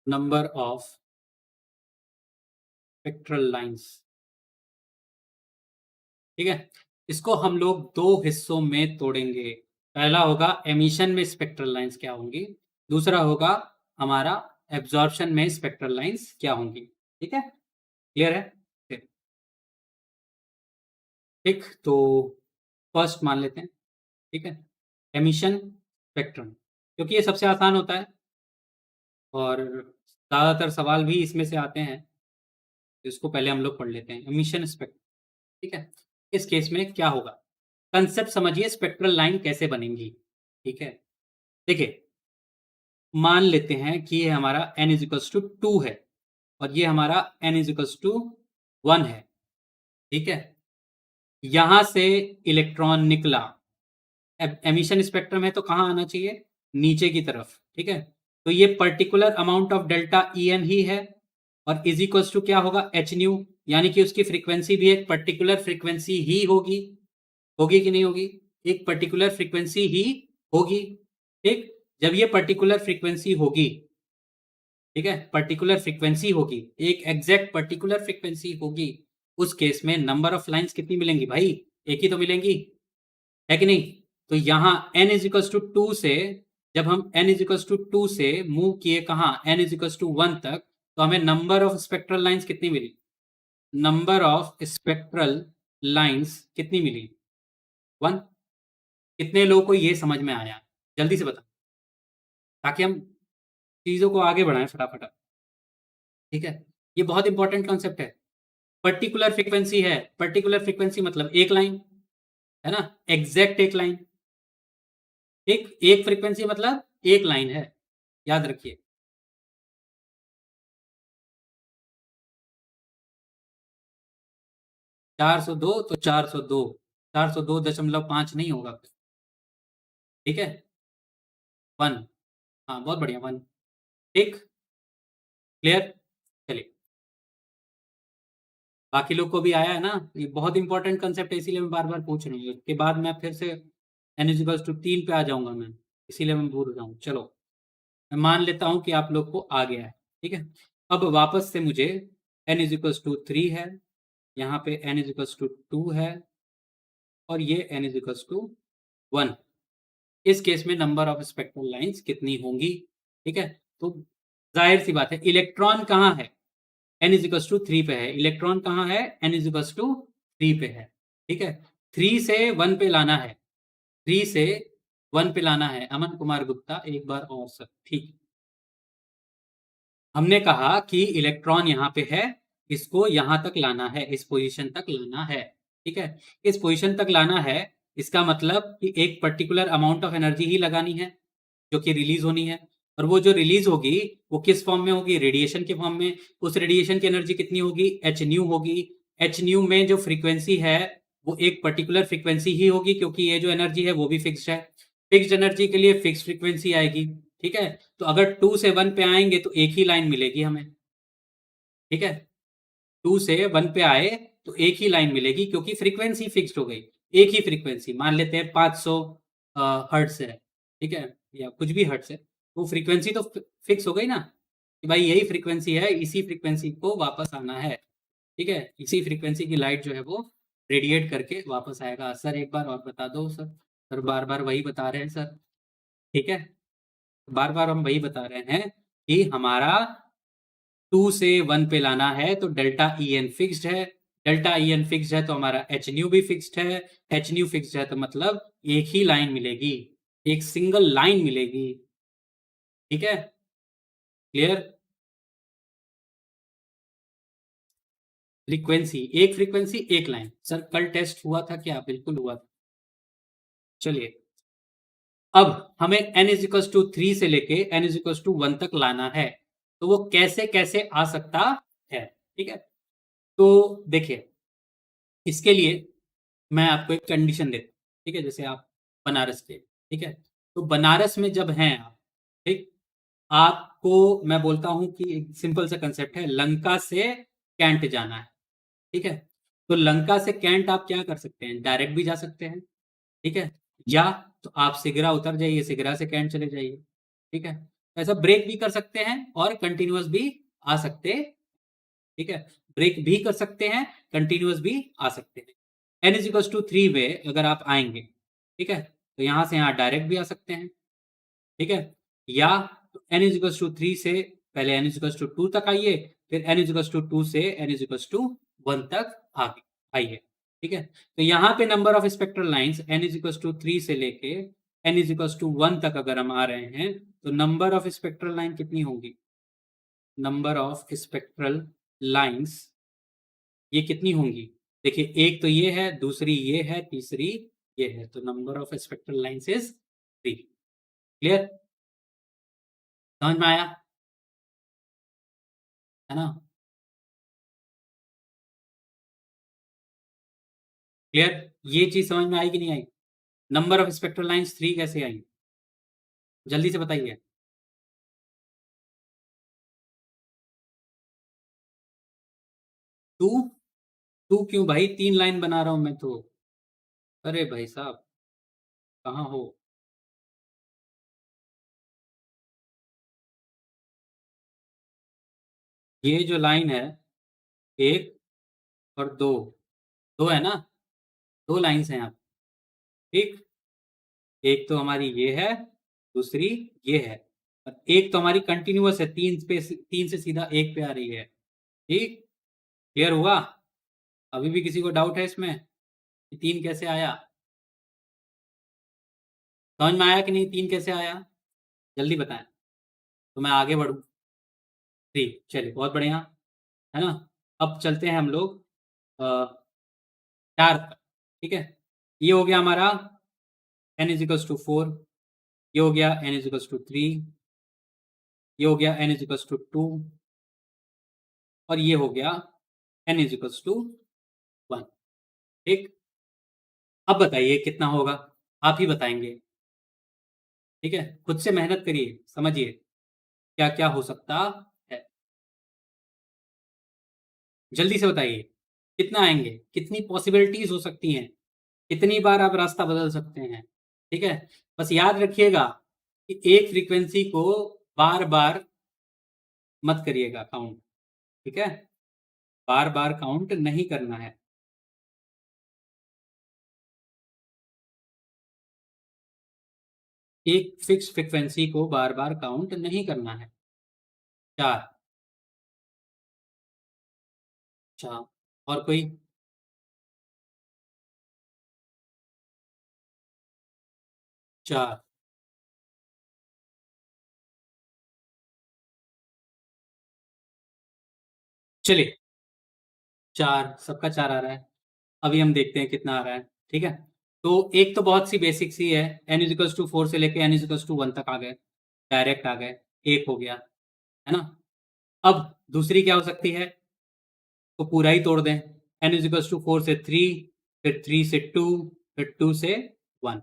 number of spectral lines, ठीक है। इसको हम लोग दो हिस्सों में तोड़ेंगे, पहला होगा एमिशन में स्पेक्ट्रल लाइंस क्या होंगी, दूसरा होगा हमारा एब्जॉर्प्शन में स्पेक्ट्रल लाइंस क्या होंगी, ठीक है, क्लियर है। ठीक, ठीक, तो फर्स्ट मान लेते हैं, ठीक है, एमिशन स्पेक्ट्रम, क्योंकि ये सबसे आसान होता है और ज़्यादातर सवाल भी इसमें से आते हैं, तो इसको पहले हम लोग पढ़ लेते हैं, एमिशन स्पेक्ट्रम, ठीक है। इस केस में क्या होगा, कंसेप्ट समझिए, स्पेक्ट्रल लाइन कैसे बनेंगी, ठीक है। देखिए, मान लेते हैं कि ये हमारा n इजिकल्स टू 2 है और ये हमारा n इजिकल्स टू 1 है, ठीक है। यहां से इलेक्ट्रॉन निकला, एमिशन स्पेक्ट्रम है तो कहाँ आना चाहिए, नीचे की तरफ, ठीक है। तो ये particular amount of delta E n ही है, और इज इक्वल्स टू क्या होगा, एच न्यू, यानी कि उसकी फ्रीक्वेंसी भी एक पर्टिकुलर फ्रीक्वेंसी ही होगी, होगी कि नहीं होगी, एक पर्टिकुलर फ्रीक्वेंसी ही होगी, ठीक। जब ये पर्टिकुलर फ्रीक्वेंसी होगी, ठीक है, पर्टिकुलर फ्रीक्वेंसी होगी, एक एग्जैक्ट पर्टिकुलर फ्रीक्वेंसी होगी, उस केस में नंबर ऑफ लाइंस कितनी मिलेंगी भाई, एक ही तो मिलेंगी, है कि नहीं। तो यहाँ n इजिकल्स टू 2 से, जब हम n इजिकल्स टू 2 से मूव किए कहाँ, n इजिकल्स टू 1 तक, तो हमें नंबर ऑफ स्पेक्ट्रल लाइंस कितनी मिली, नंबर ऑफ स्पेक्ट्रल लाइंस कितनी मिली, 1। कितने लोगों को ये समझ में आया, जल्दी से बता, ताकि हम चीजों को आगे बढ़ाएं फटाफट, ठीक है। ये बहुत इंपॉर्टेंट कॉन्सेप्ट है, पर्टिकुलर फ्रीक्वेंसी है, पर्टिकुलर फ्रीक्वेंसी मतलब एक लाइन, है ना, एग्जैक्ट एक लाइन, एक एक फ्रीक्वेंसी मतलब एक लाइन है, याद रखिए, 402 तो 402, 402.5 नहीं होगा, ठीक है, 1, हाँ बहुत बढ़िया 1, ठीक, क्लियर, चलिए बाकी लोग को भी आया है ना, ये बहुत इंपॉर्टेंट कंसेप्ट है इसीलिए मैं बार बार पूछ रहा हूँ, इसके बाद मैं फिर से n इक्वल्स टू 3 पे आ जाऊंगा मैं, इसीलिए मैं भूल रहा हूँ। चलो मैं मान लेता हूँ कि आप लोग को आ गया है, ठीक है। अब वापस से मुझे n इक्वल्स टू 3 है, यहाँ पे n इक्वल्स टू 2 है, और ये n इक्वल्स टू 1। इस केस में नंबर ऑफ स्पेक्ट्रल लाइंस कितनी होंगी, ठीक है। तो जाहिर सी बात है, इलेक्ट्रॉन कहाँ है, n इक्वल्स टू 3 पे है, इलेक्ट्रॉन कहाँ है, n इक्वल्स टू 3 पे है, ठीक है। 3 से 1 पे लाना है, 3 से 1 पे लाना है, अमन कुमार गुप्ता एक बार और सर, ठीक। हमने कहा कि इलेक्ट्रॉन यहाँ पे है, इसको यहाँ तक लाना है, इस पोजीशन तक लाना है, ठीक है। इस पोजीशन तक लाना है, इसका मतलब कि एक पर्टिकुलर अमाउंट ऑफ एनर्जी ही लगानी है जो कि रिलीज होनी है, और वो जो रिलीज होगी वो किस फॉर्म में होगी, रेडिएशन के फॉर्म में। उस रेडिएशन की एनर्जी कितनी होगी, एच न्यू होगी। एच न्यू में जो फ्रीक्वेंसी है वो एक पर्टिकुलर फ्रीक्वेंसी ही होगी, क्योंकि ये जो एनर्जी है वो भी फिक्स्ड है। फिक्स्ड एनर्जी के लिए फिक्स्ड फ्रीक्वेंसी आएगी, ठीक है। तो अगर 2 से 1 पे आएंगे तो एक ही लाइन मिलेगी हमें, ठीक है। 2 से 1 पे आए तो एक ही लाइन मिलेगी, क्योंकि फ्रीक्वेंसी फिक्स्ड हो गई, एक ही फ्रीक्वेंसी। मान लेते हैं 500 हर्ट्स है, ठीक है, या कुछ भी हर्ट्स है, वो फ्रीक्वेंसी तो फिक्स हो गई ना, कि भाई यही फ्रीक्वेंसी है, इसी फ्रीक्वेंसी को वापस आना है, ठीक है। इसी फ्रीक्वेंसी की लाइट जो है वो रेडिएट करके वापस आएगा। सर एक बार और बता दो सर, सर बार बार वही बता रहे हैं सर, ठीक है, बार बार हम वही बता रहे हैं कि हमारा 2 से 1 पे लाना है तो डेल्टा ई एन फिक्स्ड है, डेल्टा ई एन फिक्स्ड है तो हमारा एच न्यू भी फिक्स्ड है, एच न्यू फिक्स्ड है तो मतलब एक ही लाइन मिलेगी, एक सिंगल लाइन मिलेगी, ठीक है, क्लियर। फ्रीक्वेंसी एक फ्रीक्वेंसी एक लाइन, सर कल टेस्ट हुआ था क्या, बिल्कुल हुआ था। चलिए अब हमें n इज इक्वल टू 3 से लेके n इज इक्वल टू 1 तक लाना है, तो वो कैसे कैसे आ सकता है, ठीक है। तो देखिए इसके लिए मैं आपको एक कंडीशन देता हूँ, ठीक है। जैसे आप बनारस के, ठीक है, तो बनारस में जब हैं आप, ठीक, आपको मैं बोलता हूं कि एक सिंपल सा कंसेप्ट है, लंका से कैंट जाना है, ठीक है। तो लंका से कैंट आप क्या कर सकते हैं, डायरेक्ट भी जा सकते हैं, ठीक है, या तो आप सिगरा उतर जाइए, सिगरा से कैंट चले जाइए, ठीक है। तो ऐसा ब्रेक भी कर सकते हैं और कंटिन्यूअस भी आ सकते, ठीक है, ब्रेक भी कर सकते हैं, कंटिन्यूअस भी आ सकते हैं। n इज इक्वल टू 3 वे अगर आप आएंगे, ठीक है, तो यहां से यहां डायरेक्ट भी आ सकते हैं, ठीक है, या तो n इज इक्वल टू 3 से पहले n इज इक्वल टू 2 तक आइए, फिर n इज इक्वल टू 2 से n इज इक्वल टू 1 तक आगे आइए, ठीक है। तो यहाँ पे number of spectral lines n is equal to 3 से लेके n इज इक्वल टू 1 तक अगर हम आ रहे हैं, तो नंबर ऑफ स्पेक्ट्रल लाइन कितनी होगी, नंबर ऑफ स्पेक्ट्रल लाइंस ये कितनी होंगी, देखिए एक तो ये है, दूसरी ये है, तीसरी ये है, तो number of spectral lines is 3, clear, समझ में आया, है ना, क्लियर। ये चीज समझ में आई कि नहीं आई, नंबर ऑफ स्पेक्ट्रल लाइंस 3 कैसे आई, जल्दी से बताइए। 2, 2 क्यों भाई, 3 लाइन बना रहा हूं मैं तो, अरे भाई साहब कहाँ हो, ये जो लाइन है, एक और दो, दो है ना, दो लाइंस हैं आप, ठीक, एक तो हमारी ये है, दूसरी ये है, और एक तो हमारी कंटिन्यूअस है, 3 से सीधा एक पे आ रही है, ठीक, क्लियर हुआ। अभी भी किसी को डाउट है इसमें कि 3 कैसे आया, समझ में आया कि नहीं, 3 कैसे आया, जल्दी बताएं तो मैं आगे बढ़ूँ। ठीक, चलिए बहुत बढ़िया, है ना। अब चलते हैं हम लोग 4 तक, ठीक है। ये हो गया हमारा n इज इक्वल टू 4, ये हो गया n इज इक्वल टू 3, ये हो गया n इज इक्वल टू 2, और ये हो गया n इज इक्वल टू 1, ठीक? अब बताइए कितना होगा? आप ही बताएँगे, ठीक है? खुद से मेहनत करिए, समझिए, क्या-क्या हो सकता है। जल्दी से बताइए, कितना आएँगे? कितनी पॉसिबिलिटीज़ हो सकती हैं? कितनी बार आप रास्ता बदल सकते हैं, ठीक है? बस याद रखिएगा कि एक फ्रीक्वेंसी को बार-बार मत करिएगा काउंट, ठीक है? बार-बार काउंट नहीं करना है। एक फिक्स फ्रीक्वेंसी को बार-बार काउंट नहीं करना है। 4 अच्छा और कोई? 4 चलिए 4 सबका 4 आ रहा है। अभी हम देखते हैं कितना आ रहा है, ठीक है? तो एक तो बहुत सी बेसिक सी है, n=4 से लेके n=1 तक आ गए, डायरेक्ट आ गए, 1 हो गया, है ना? अब दूसरी क्या हो सकती है? तो पूरा ही तोड़ दें, n=4 से 3 फिर 3 से 2 फिर 2 से 1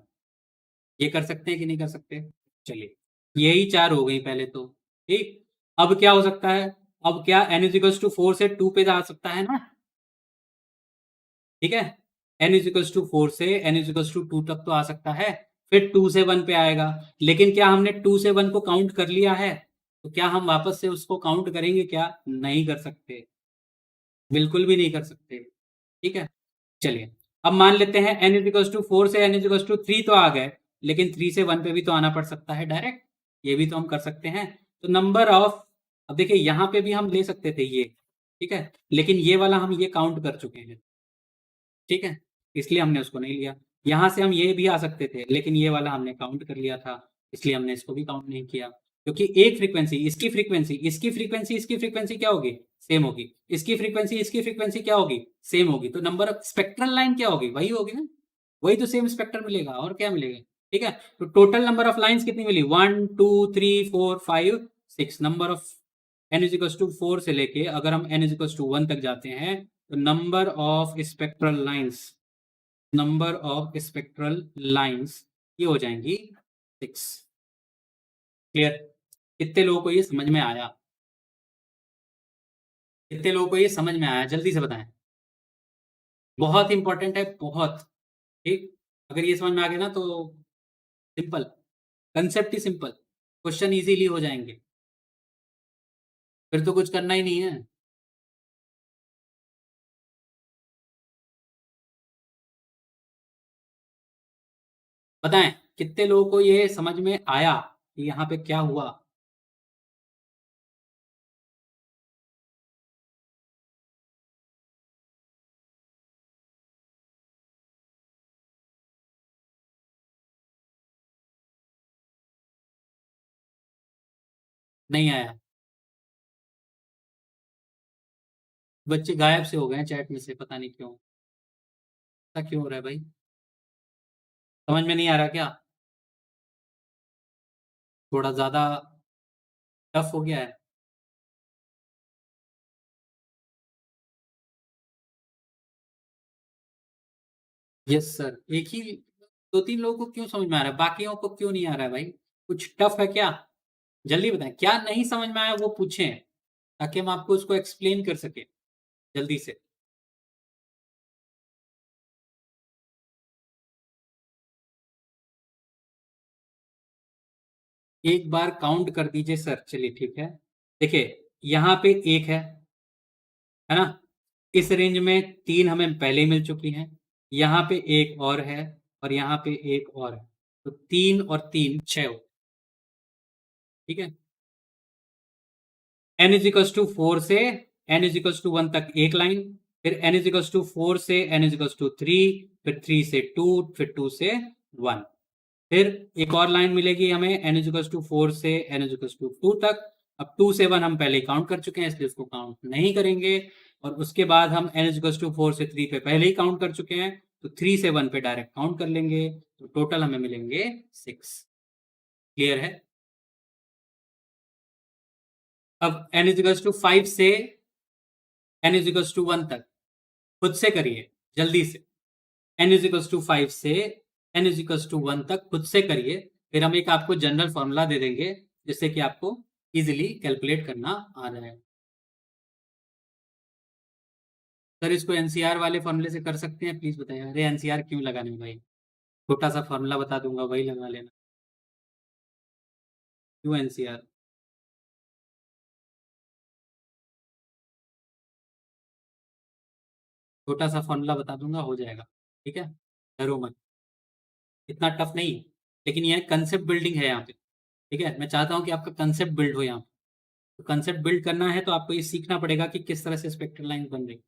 ये कर सकते हैं कि नहीं कर सकते? चलिए, यही 4 हो गई पहले तो, ठीक? अब क्या हो सकता है? अब क्या n=4 से 2 पे जा सकता है ना? ठीक है? n=4 से n=2 तक तो आ सकता है, फिर 2 से 1 पे आएगा। लेकिन क्या हमने 2 से 1 को काउंट कर लिया है? तो क्या हम वापस से उसको काउंट करेंगे क्या? नहीं कर सकते, बिल्कुल भी नहीं कर सकते। ठीक है? चलिए, अब मान लेते हैं n=4 से n=3 तो आ गए, लेकिन 3 से 1 पे भी तो आना पड़ सकता है डायरेक्ट, ये भी तो हम कर सकते हैं। तो नंबर ऑफ अब देखिए यहाँ पे भी हम ले सकते थे ये, ठीक है? लेकिन ये वाला हम ये काउंट कर चुके हैं, ठीक है? इसलिए हमने उसको नहीं लिया। यहाँ से हम ये भी आ सकते थे, लेकिन ये वाला हमने काउंट कर लिया था, इसलिए हमने इसको भी काउंट नहीं किया। क्योंकि एक फ्रीक्वेंसी, इसकी फ्रीक्वेंसी, इसकी फ्रीक्वेंसी, इसकी फ्रीक्वेंसी क्या होगी? सेम होगी। इसकी फ्रीक्वेंसी क्या होगी? सेम होगी। तो नंबर ऑफ स्पेक्ट्रल लाइन क्या होगी? वही होगी ना? वही तो सेम स्पेक्ट्रम मिलेगा और क्या मिलेगा? ठीक है? तो टोटल नंबर ऑफ लाइन्स कितनी मिली? 1, 2, 3, 4, 5, 6 नंबर ऑफ n=4 से लेके अगर हम n=1 तक जाते हैं, तो नंबर ऑफ स्पेक्ट्रल लाइन्स ये हो जाएंगी 6। क्लियर? कितने लोगों को ये समझ में आया? कितने लोगों को ये समझ में आया? जल्दी से बताएं। बहुत इंपॉर्टेंट है, बहुत। ठीक? अगर ये समझ में आ गया ना तो सिंपल, कंसेप्ट ही सिंपल, क्वेश्चन इजीली हो जाएंगे, फिर तो कुछ करना ही नहीं है। बताएं कितने लोगों को ये समझ में आया कि यहाँ पे क्या हुआ? नहीं आया? बच्चे गायब से हो गए हैं चैट में से, पता नहीं क्यों। ऐसा क्यों हो रहा है भाई? समझ में नहीं आ रहा क्या? थोड़ा ज्यादा टफ हो गया है? यस सर, एक ही 2-3 लोगों को क्यों समझ में आ रहा है, बाकियों को क्यों नहीं आ रहा है भाई? कुछ टफ है क्या? जल्दी बताएं, क्या नहीं समझ में आया वो पूछें, ताकि हम आपको उसको एक्सप्लेन कर सकें जल्दी से। एक बार काउंट कर दीजिए सर, चलिए ठीक है। देखिए, यहाँ पे 1 है ना? इस रेंज में 3 हमें पहले ही मिल चुकी हैं, यहाँ पे 1 और है और यहाँ पे 1 और है। तो 3 और 3 6 हो, ठीक है? n=4 से n=1 तक एक लाइन, फिर n=4 से n=3, फिर 3 से 2, फिर 2 से 1, फिर एक और लाइन मिलेगी हमें n=4 से n=2 तक। अब 2 से 1 हम पहले ही काउंट कर चुके हैं, इसलिए उसको काउंट नहीं करेंगे। और उसके बाद हम n=4 से 3 पे पहले ही काउंट कर चुके हैं, तो 3 से 1 पे डायरेक्ट काउंट कर लेंगे, तो टोटल हमें मिलेंगे 6। क्लियर है? अब n=5 से n=1 तक खुद से करिए, जल्दी से। n इज इक्वल्स टू 5 से n इज इक्वल्स टू 1 तक खुद से करिए, फिर हम एक आपको जनरल फॉर्मूला दे देंगे जिससे कि आपको इजीली कैलकुलेट करना आ रहा है। सर इसको एनसीआर वाले फॉर्मूले से कर सकते हैं, प्लीज बताइए। अरे एनसीआर क्यों लगाने भाई, छोटा सा फॉर्मूला बता दूंगा वही लगा लेना। क्यों एनसीआर? छोटा सा फॉर्मूला बता दूंगा, हो जाएगा। ठीक है, डरो मत, इतना टफ नहीं। लेकिन यह कंसेप्ट बिल्डिंग है यहाँ पे। ठीक है, मैं चाहता हूँ कि आपका कंसेप्ट बिल्ड हो यहाँ पे। तो कंसेप्ट बिल्ड करना है तो आपको ये सीखना पड़ेगा कि किस तरह से स्पेक्ट्रल लाइन बन रही।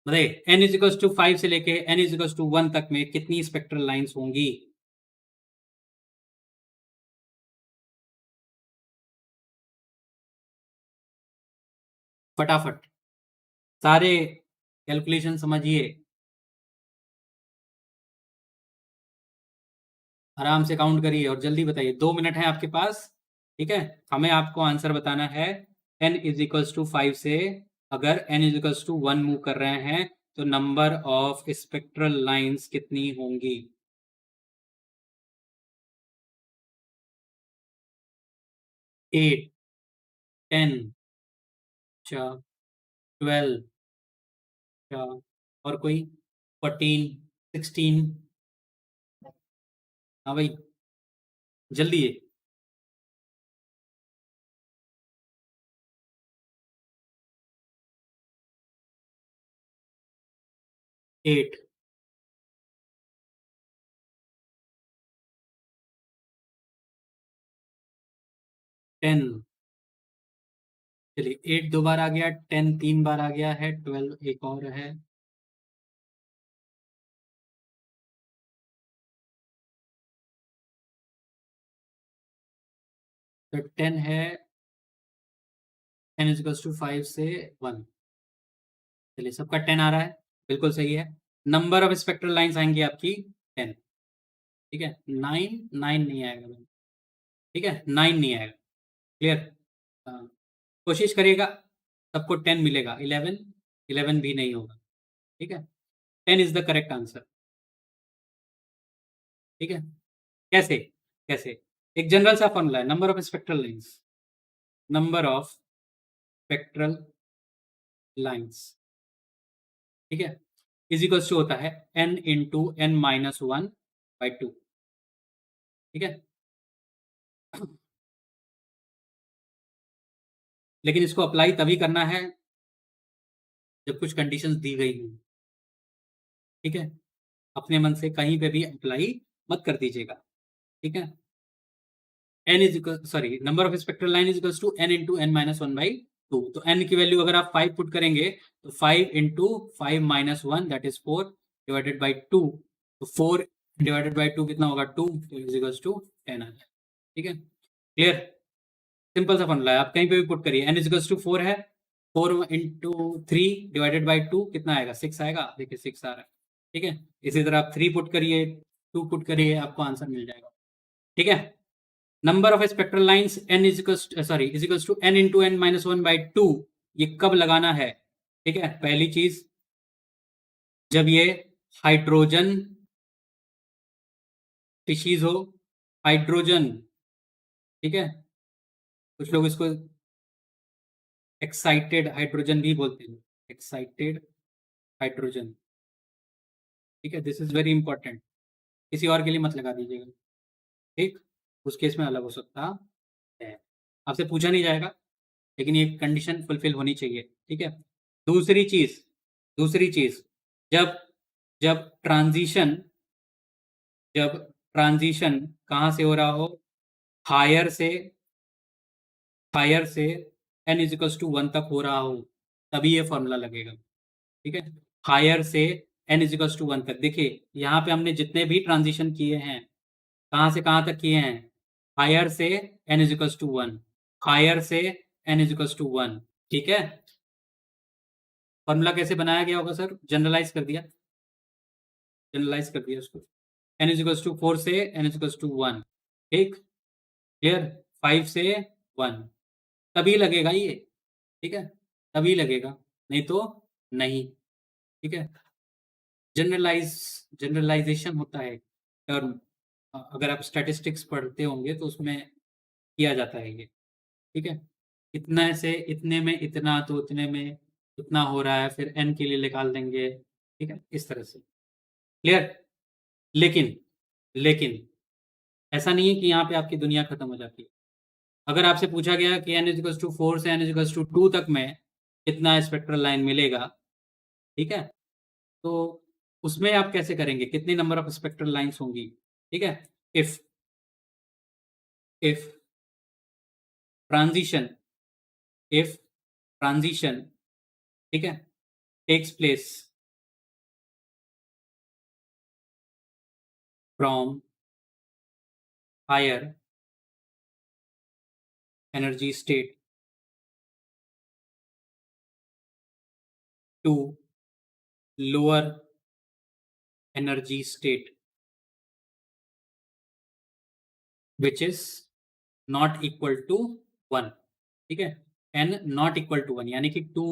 बताइए, एन इज इक्वल्स टू 5 से लेके एन इज इक्वल्स टू 1 तक में कितनी स्पेक्ट्रल लाइंस होंगी? फटाफट सारे कैलकुलेशन समझिए, आराम से काउंट करिए और जल्दी बताइए, 2 मिनट है आपके पास। ठीक है, हमें आपको आंसर बताना है। n इज इक्वल्स टू 5 से अगर n is equals to 1 move कर रहे हैं तो नंबर ऑफ स्पेक्ट्रल लाइंस कितनी होंगी? 8, 10, अच्छा, 12, अच्छा, और कोई? 14, 16? हाँ भाई, जल्दी है। 8, 10, चलिए 8 दो बार आ गया, 10 तीन बार आ गया है, 12 एक और है। तो 10 है, n इज टू 5 से 1। चलिए सबका 10 आ रहा है, बिल्कुल सही है। नंबर ऑफ स्पेक्ट्रल लाइंस आएंगी आपकी 10। ठीक है, 9, 9 नहीं आएगा भाई। ठीक है, 9 नहीं आएगा। क्लियर? कोशिश करिएगा, सबको 10 मिलेगा। 11, 11 भी नहीं होगा। ठीक है, 10 इज द करेक्ट आंसर। ठीक है, कैसे? कैसे? एक जनरल सा फॉर्मूला है, number of spectral lines, number of spectral lines, ठीक है, इज इक्वल्स टू होता है n इंटू n माइनस 1/2। ठीक है, लेकिन इसको अप्लाई तभी करना है जब कुछ कंडीशंस दी गई हों। ठीक है, अपने मन से कहीं पे भी अप्लाई मत कर दीजिएगा। ठीक है, n is equal, sorry, number of spectral line is equals to n into n minus 1/2। तो n की वैल्यू अगर आप 5 पुट करेंगे तो 5 into 5 minus 1 that is 4 divided by 2। तो 4 डिवाइडेड बाई 2 कितना होगा? 2। तो इज इक्वल्स टू 10 आ जाए। ठीक है, क्लियर? सिंपल सा फॉर्मूला है, आप कहीं पे भी पुट करिए। n इज टू 4 है, 4 इंटू 3 डिवाइडेड बाई 2 कितना आएगा? 6 आएगा। देखिए 6 आ रहा है। ठीक है, इसी तरह आप 3 पुट करिए, 2 पुट करिए, आपको आंसर मिल जाएगा। ठीक है, number of spectral lines n is equals to n into n minus 1/2। ये कब लगाना है? ठीक है, पहली चीज, जब ये हाइड्रोजन स्पीशीज हो, हाइड्रोजन। ठीक है, कुछ लोग इसको एक्साइटेड हाइड्रोजन भी बोलते हैं, एक्साइटेड हाइड्रोजन। ठीक है, दिस इज वेरी इंपॉर्टेंट, किसी और के लिए मत लगा दीजिएगा। ठीक, उस केस में अलग हो सकता है, आपसे पूछा नहीं जाएगा, लेकिन ये कंडीशन फुलफिल होनी चाहिए। ठीक है, दूसरी चीज, दूसरी चीज, जब जब ट्रांजिशन जब ट्रांजिशन कहाँ से हो रहा हो? हायर से, हायर से n इजिकल्स टू 1 तक हो रहा हो, तभी ये फॉर्मूला लगेगा। ठीक है, हायर से n इजिकल्स टू 1 तक। देखिए यहाँ पे हमने जितने भी ट्रांजिशन किए हैं, कहाँ से कहाँ तक किए हैं? हायर से n इजिकल्स टू 1, हायर से n इजिकल्स टू 1। ठीक है, फॉर्मूला कैसे बनाया गया होगा सर? जनरलाइज कर दिया, जनरलाइज कर दिया उसको। n इजिकल्स टू 4 से n इजिकल्स टू 1। ठीक, क्लियर? 5 से 1, तभी लगेगा ये। ठीक है, तभी लगेगा, नहीं तो नहीं। ठीक है, जनरलाइजेशन होता है टर्म, अगर आप स्टैटिस्टिक्स पढ़ते होंगे तो उसमें किया जाता है ये, ठीक है? इतना से इतने में इतना, तो उतने में उतना हो रहा है, फिर n के लिए निकाल देंगे, ठीक है? इस तरह से। क्लियर? लेकिन लेकिन ऐसा नहीं है कि यहाँ पे आपकी दुनिया खत्म हो जाती है। अगर आपसे पूछा गया कि n=4 से n=2 तक में कितना स्पेक्ट्रल लाइन मिलेगा, ठीक है? तो उसमें आप कैसे करेंगे? कितनी नंबर ऑफ स्पेक्ट्रल लाइन्स होंगी, ठीक है? If if transition if transition, ठीक है, takes place from higher energy state to lower energy state which is not equal to 1, ठीक है? n नॉट इक्वल टू 1 यानी कि 2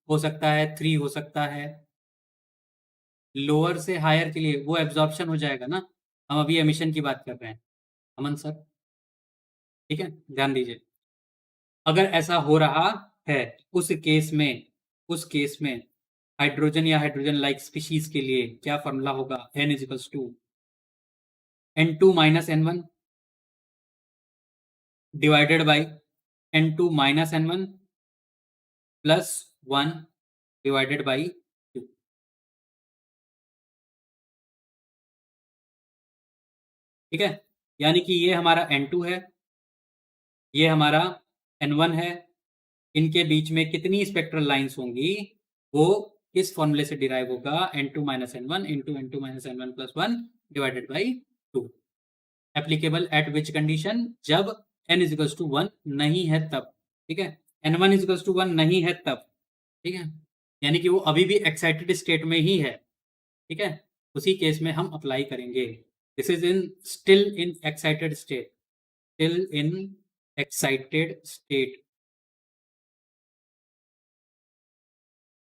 हो सकता है, 3 हो सकता है। लोअर से हायर के लिए वो एब्जॉर्प्शन हो जाएगा ना, हम अभी एमिशन की बात कर रहे हैं, अमन सर, ठीक है? ध्यान दीजिए। अगर ऐसा हो रहा है, उस केस में हाइड्रोजन या हाइड्रोजन लाइक स्पीशीज के लिए क्या फॉर्मूला होगा? n=n2 - n1 divided by n2 - n1 plus 1 divided by 2, ठीक है? यानी कि ये हमारा n2 है, ये हमारा n1 है, इनके बीच में कितनी स्पेक्ट्रल लाइंस होंगी, वो किस फॉर्मूले से डिराइव होगा? n2 - n1 into n2 - n1 plus 1 divided by 2। Applicable eight which condition? जब n=1 नहीं है तब, ठीक है? n1=1 नहीं है तब, ठीक है? यानी कि वो अभी भी एक्साइटेड स्टेट में ही है, ठीक है? उसी केस में हम अप्लाई करेंगे। This is in still in excited state, still in excited state,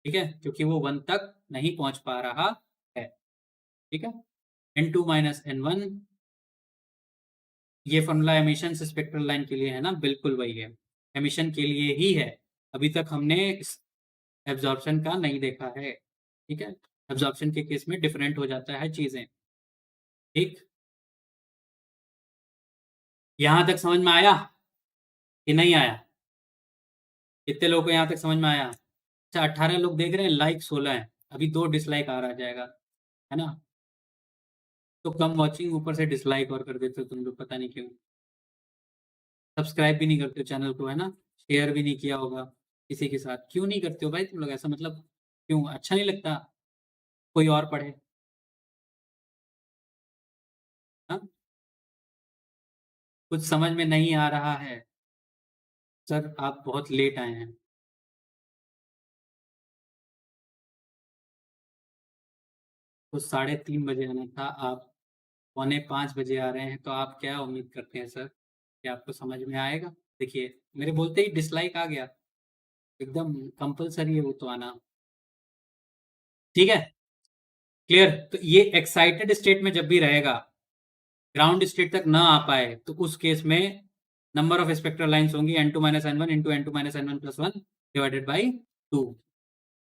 ठीक है? क्योंकि वो 1 तक नहीं पहुंच पा रहा है, ठीक है? n2 - n1, ये फॉर्मूला एमिशन से स्पेक्ट्रल लाइन के लिए है ना? बिल्कुल वही है, एमिशन के लिए ही है। अभी तक हमने एब्जॉर्प्शन का नहीं देखा है, ठीक है? एब्जॉर्प्शन के केस में डिफरेंट हो जाता है चीजें, ठीक? यहां तक समझ में आया कि नहीं आया? कितने लोगों को यहां तक समझ में आया? अच्छा, 18 लोग देख रहे हैं, लाइक 16 है, अभी 2 डिसलाइक आ रहा जाएगा, है ना? तो कम वॉचिंग, ऊपर से डिसलाइक और कर देते हो तुम लोग, पता नहीं क्यों। सब्सक्राइब भी नहीं करते हो चैनल को, है ना? शेयर भी नहीं किया होगा किसी के साथ। क्यों नहीं करते हो भाई तुम लोग ऐसा? मतलब क्यों? अच्छा नहीं लगता कोई और पढ़े? हाँ, कुछ समझ में नहीं आ रहा है? सर आप बहुत लेट आए हैं। तो 3:30 बजे आना था, आप 4:45 बजे आ रहे हैं, तो आप क्या उम्मीद करते हैं सर कि आपको समझ में आएगा? देखिए, मेरे बोलते ही डिसलाइक आ गया, एकदम कंपलसरी है वो तो आना, ठीक है? क्लियर? तो ये एक्साइटेड स्टेट में जब भी रहेगा, ग्राउंड स्टेट तक ना आ पाए, तो उस केस में नंबर ऑफ स्पेक्ट्रल लाइंस होंगी n2 - n1 into n2 - n1 plus 1 divided by 2,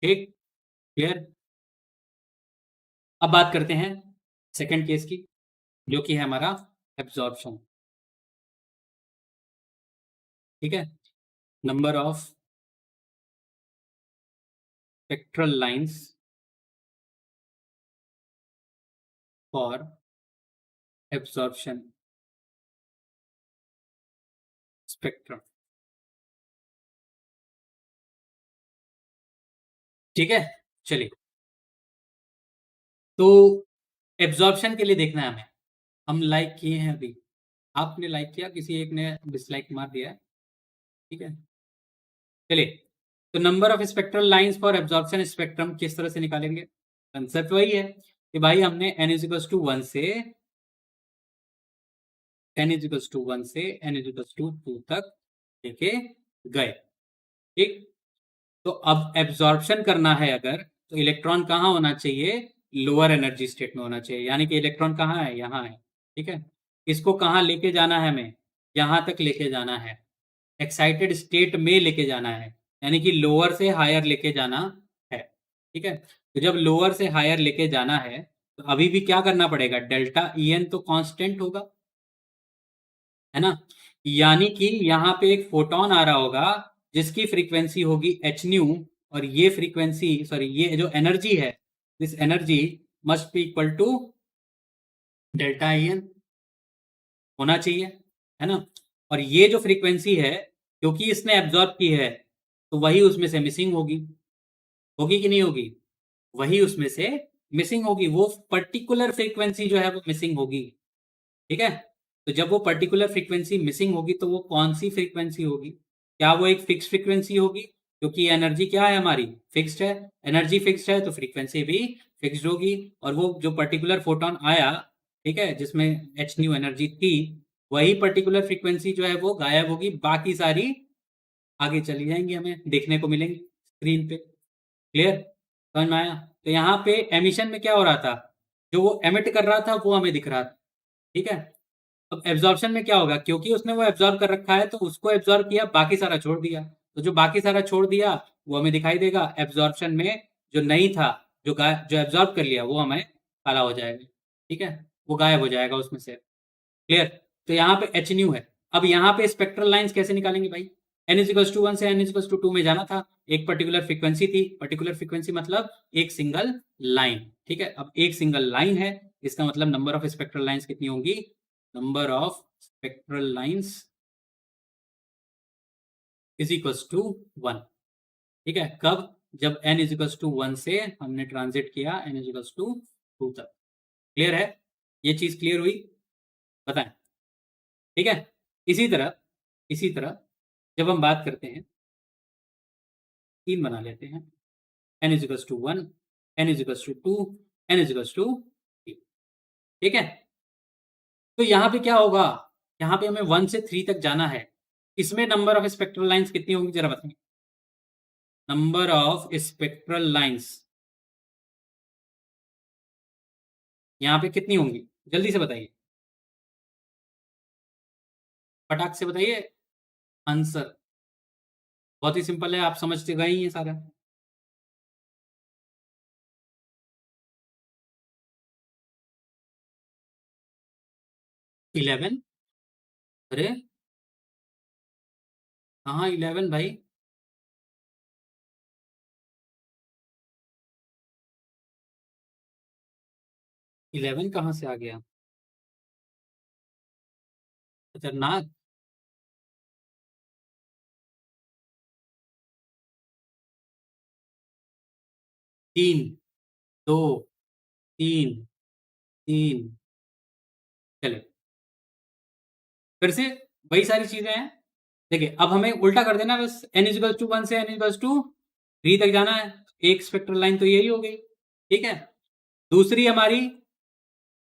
ठीक? क्लियर? अब बात करते हैं सेकंड केस की, जो कि है हमारा एब्जॉर्प्शन, ठीक है? Number of spectral lines for absorption spectrum, ठीक है? चलिए, तो एब्जॉर्प्शन के लिए देखना है हमें, हम लाइक किए हैं अभी, आपने लाइक किया, किसी एक ने डिसलाइक मार दिया है, ठीक है? चलिए, तो number of spectral lines for absorption spectrum किस तरह से निकालेंगे? कंसेप्ट वही है कि भाई हमने n=1 से n=2 तक लेके गए, ठीक? तो अब एब्जॉर्प्शन करना है अगर, तो इलेक्ट्रॉन कहाँ होना चाहिए? लोअर एनर्जी स्टेट में होना चाहिए, यानी कि इलेक्ट्रॉन कहाँ है, यहाँ है। ठीक है, इसको कहाँ लेके जाना है हमें, यहाँ तक लेके जाना है, एक्साइटेड स्टेट में लेके जाना है, यानी कि लोअर से हायर लेके जाना है। ठीक है, तो जब लोअर से हायर लेके जाना है तो अभी भी क्या करना पड़ेगा, डेल्टा ई एन तो कांस्टेंट होगा, है ना। यानी कि यहाँ पे एक फोटोन आ रहा होगा जिसकी फ्रीक्वेंसी होगी एच न्यू, और ये फ्रीक्वेंसी, सॉरी, ये जो एनर्जी है, this energy must be equal to delta E N होना चाहिए, है ना। और ये जो फ्रीक्वेंसी है, क्योंकि इसने एब्जॉर्ब की है, तो वही उसमें से मिसिंग होगी, होगी कि नहीं होगी, वही उसमें से मिसिंग होगी, वो पर्टिकुलर फ्रीक्वेंसी जो है वो मिसिंग होगी। ठीक है, तो जब वो पर्टिकुलर फ्रीक्वेंसी मिसिंग होगी तो वो कौन सी फ्रीक्वेंसी होगी, क्या वो एक फिक्स फ्रीक्वेंसी होगी, क्योंकि एनर्जी क्या है हमारी, फिक्स्ड है, एनर्जी फिक्स्ड है तो फ्रीक्वेंसी भी फिक्स्ड होगी। और वो जो पर्टिकुलर फोटोन आया, ठीक है, जिसमें एच न्यू एनर्जी थी, वही पर्टिकुलर फ्रीक्वेंसी जो है वो गायब होगी, बाकी सारी आगे चली जाएंगी, हमें देखने को मिलेंगी स्क्रीन पे। क्लियर, समझ में आया। तो यहाँ पे एमिशन में क्या हो रहा था, जो वो एमिट कर रहा था वो हमें दिख रहा था। ठीक है, अब एब्जॉर्प्शन में क्या होगा, क्योंकि उसने वो एब्जॉर्ब कर रखा है तो उसको एब्जॉर्ब किया, बाकी सारा छोड़ दिया, तो जो बाकी सारा छोड़ दिया वो हमें दिखाई देगा एब्जॉर्प्शन में, जो नहीं था, जो एब्जॉर्ब कर लिया वो हमें काला हो जाएगा। ठीक है, वो गायब हो जाएगा उसमें से। क्लियर, तो यहाँ पे एच न्यू है। अब यहाँ पे स्पेक्ट्रल लाइंस कैसे निकालेंगे भाई, n is equal to one से n is equal to two में जाना था, एक पर्टिकुलर फ्रीक्वेंसी थी, पर्टिकुलर फ्रीक्वेंसी मतलब एक सिंगल लाइन। ठीक है, अब एक सिंगल लाइन है, इसका मतलब नंबर ऑफ स्पेक्ट्रल लाइंस कितनी होंगी, number of spectral lines is equal to one. ठीक है, कब, जब n is equal to one से हमने ट्रांजिट किया n is equal to two तक। क्लियर है, ये चीज क्लियर हुई, बताएं। ठीक है, इसी तरह जब हम बात करते हैं, तीन बना लेते हैं, n is equal to one, n is equal to two, n is equal to three. ठीक है, तो यहाँ पे क्या होगा, यहाँ पे हमें वन से थ्री तक जाना है, इसमें नंबर ऑफ स्पेक्ट्रल लाइंस कितनी होंगी जरा बताइए, नंबर ऑफ स्पेक्ट्रल लाइंस यहाँ पे कितनी होंगी, जल्दी से बताइए, फटाक से बताइए आंसर। बहुत ही सिंपल है, आप समझते गए ही हैं सारा। 11, अरे हाँ 11 भाई, 11 कहाँ से आ गया, खतरनाक। तीन, दो, तीन, तीन, चले फिर से वही सारी चीजें हैं। देखिए अब हमें उल्टा कर देना, बस एन इजिकल्स टू वन से एन इजिकल्स टू थ्री तक जाना है, एक स्पेक्ट्रल लाइन तो यही हो गई। ठीक है, दूसरी हमारी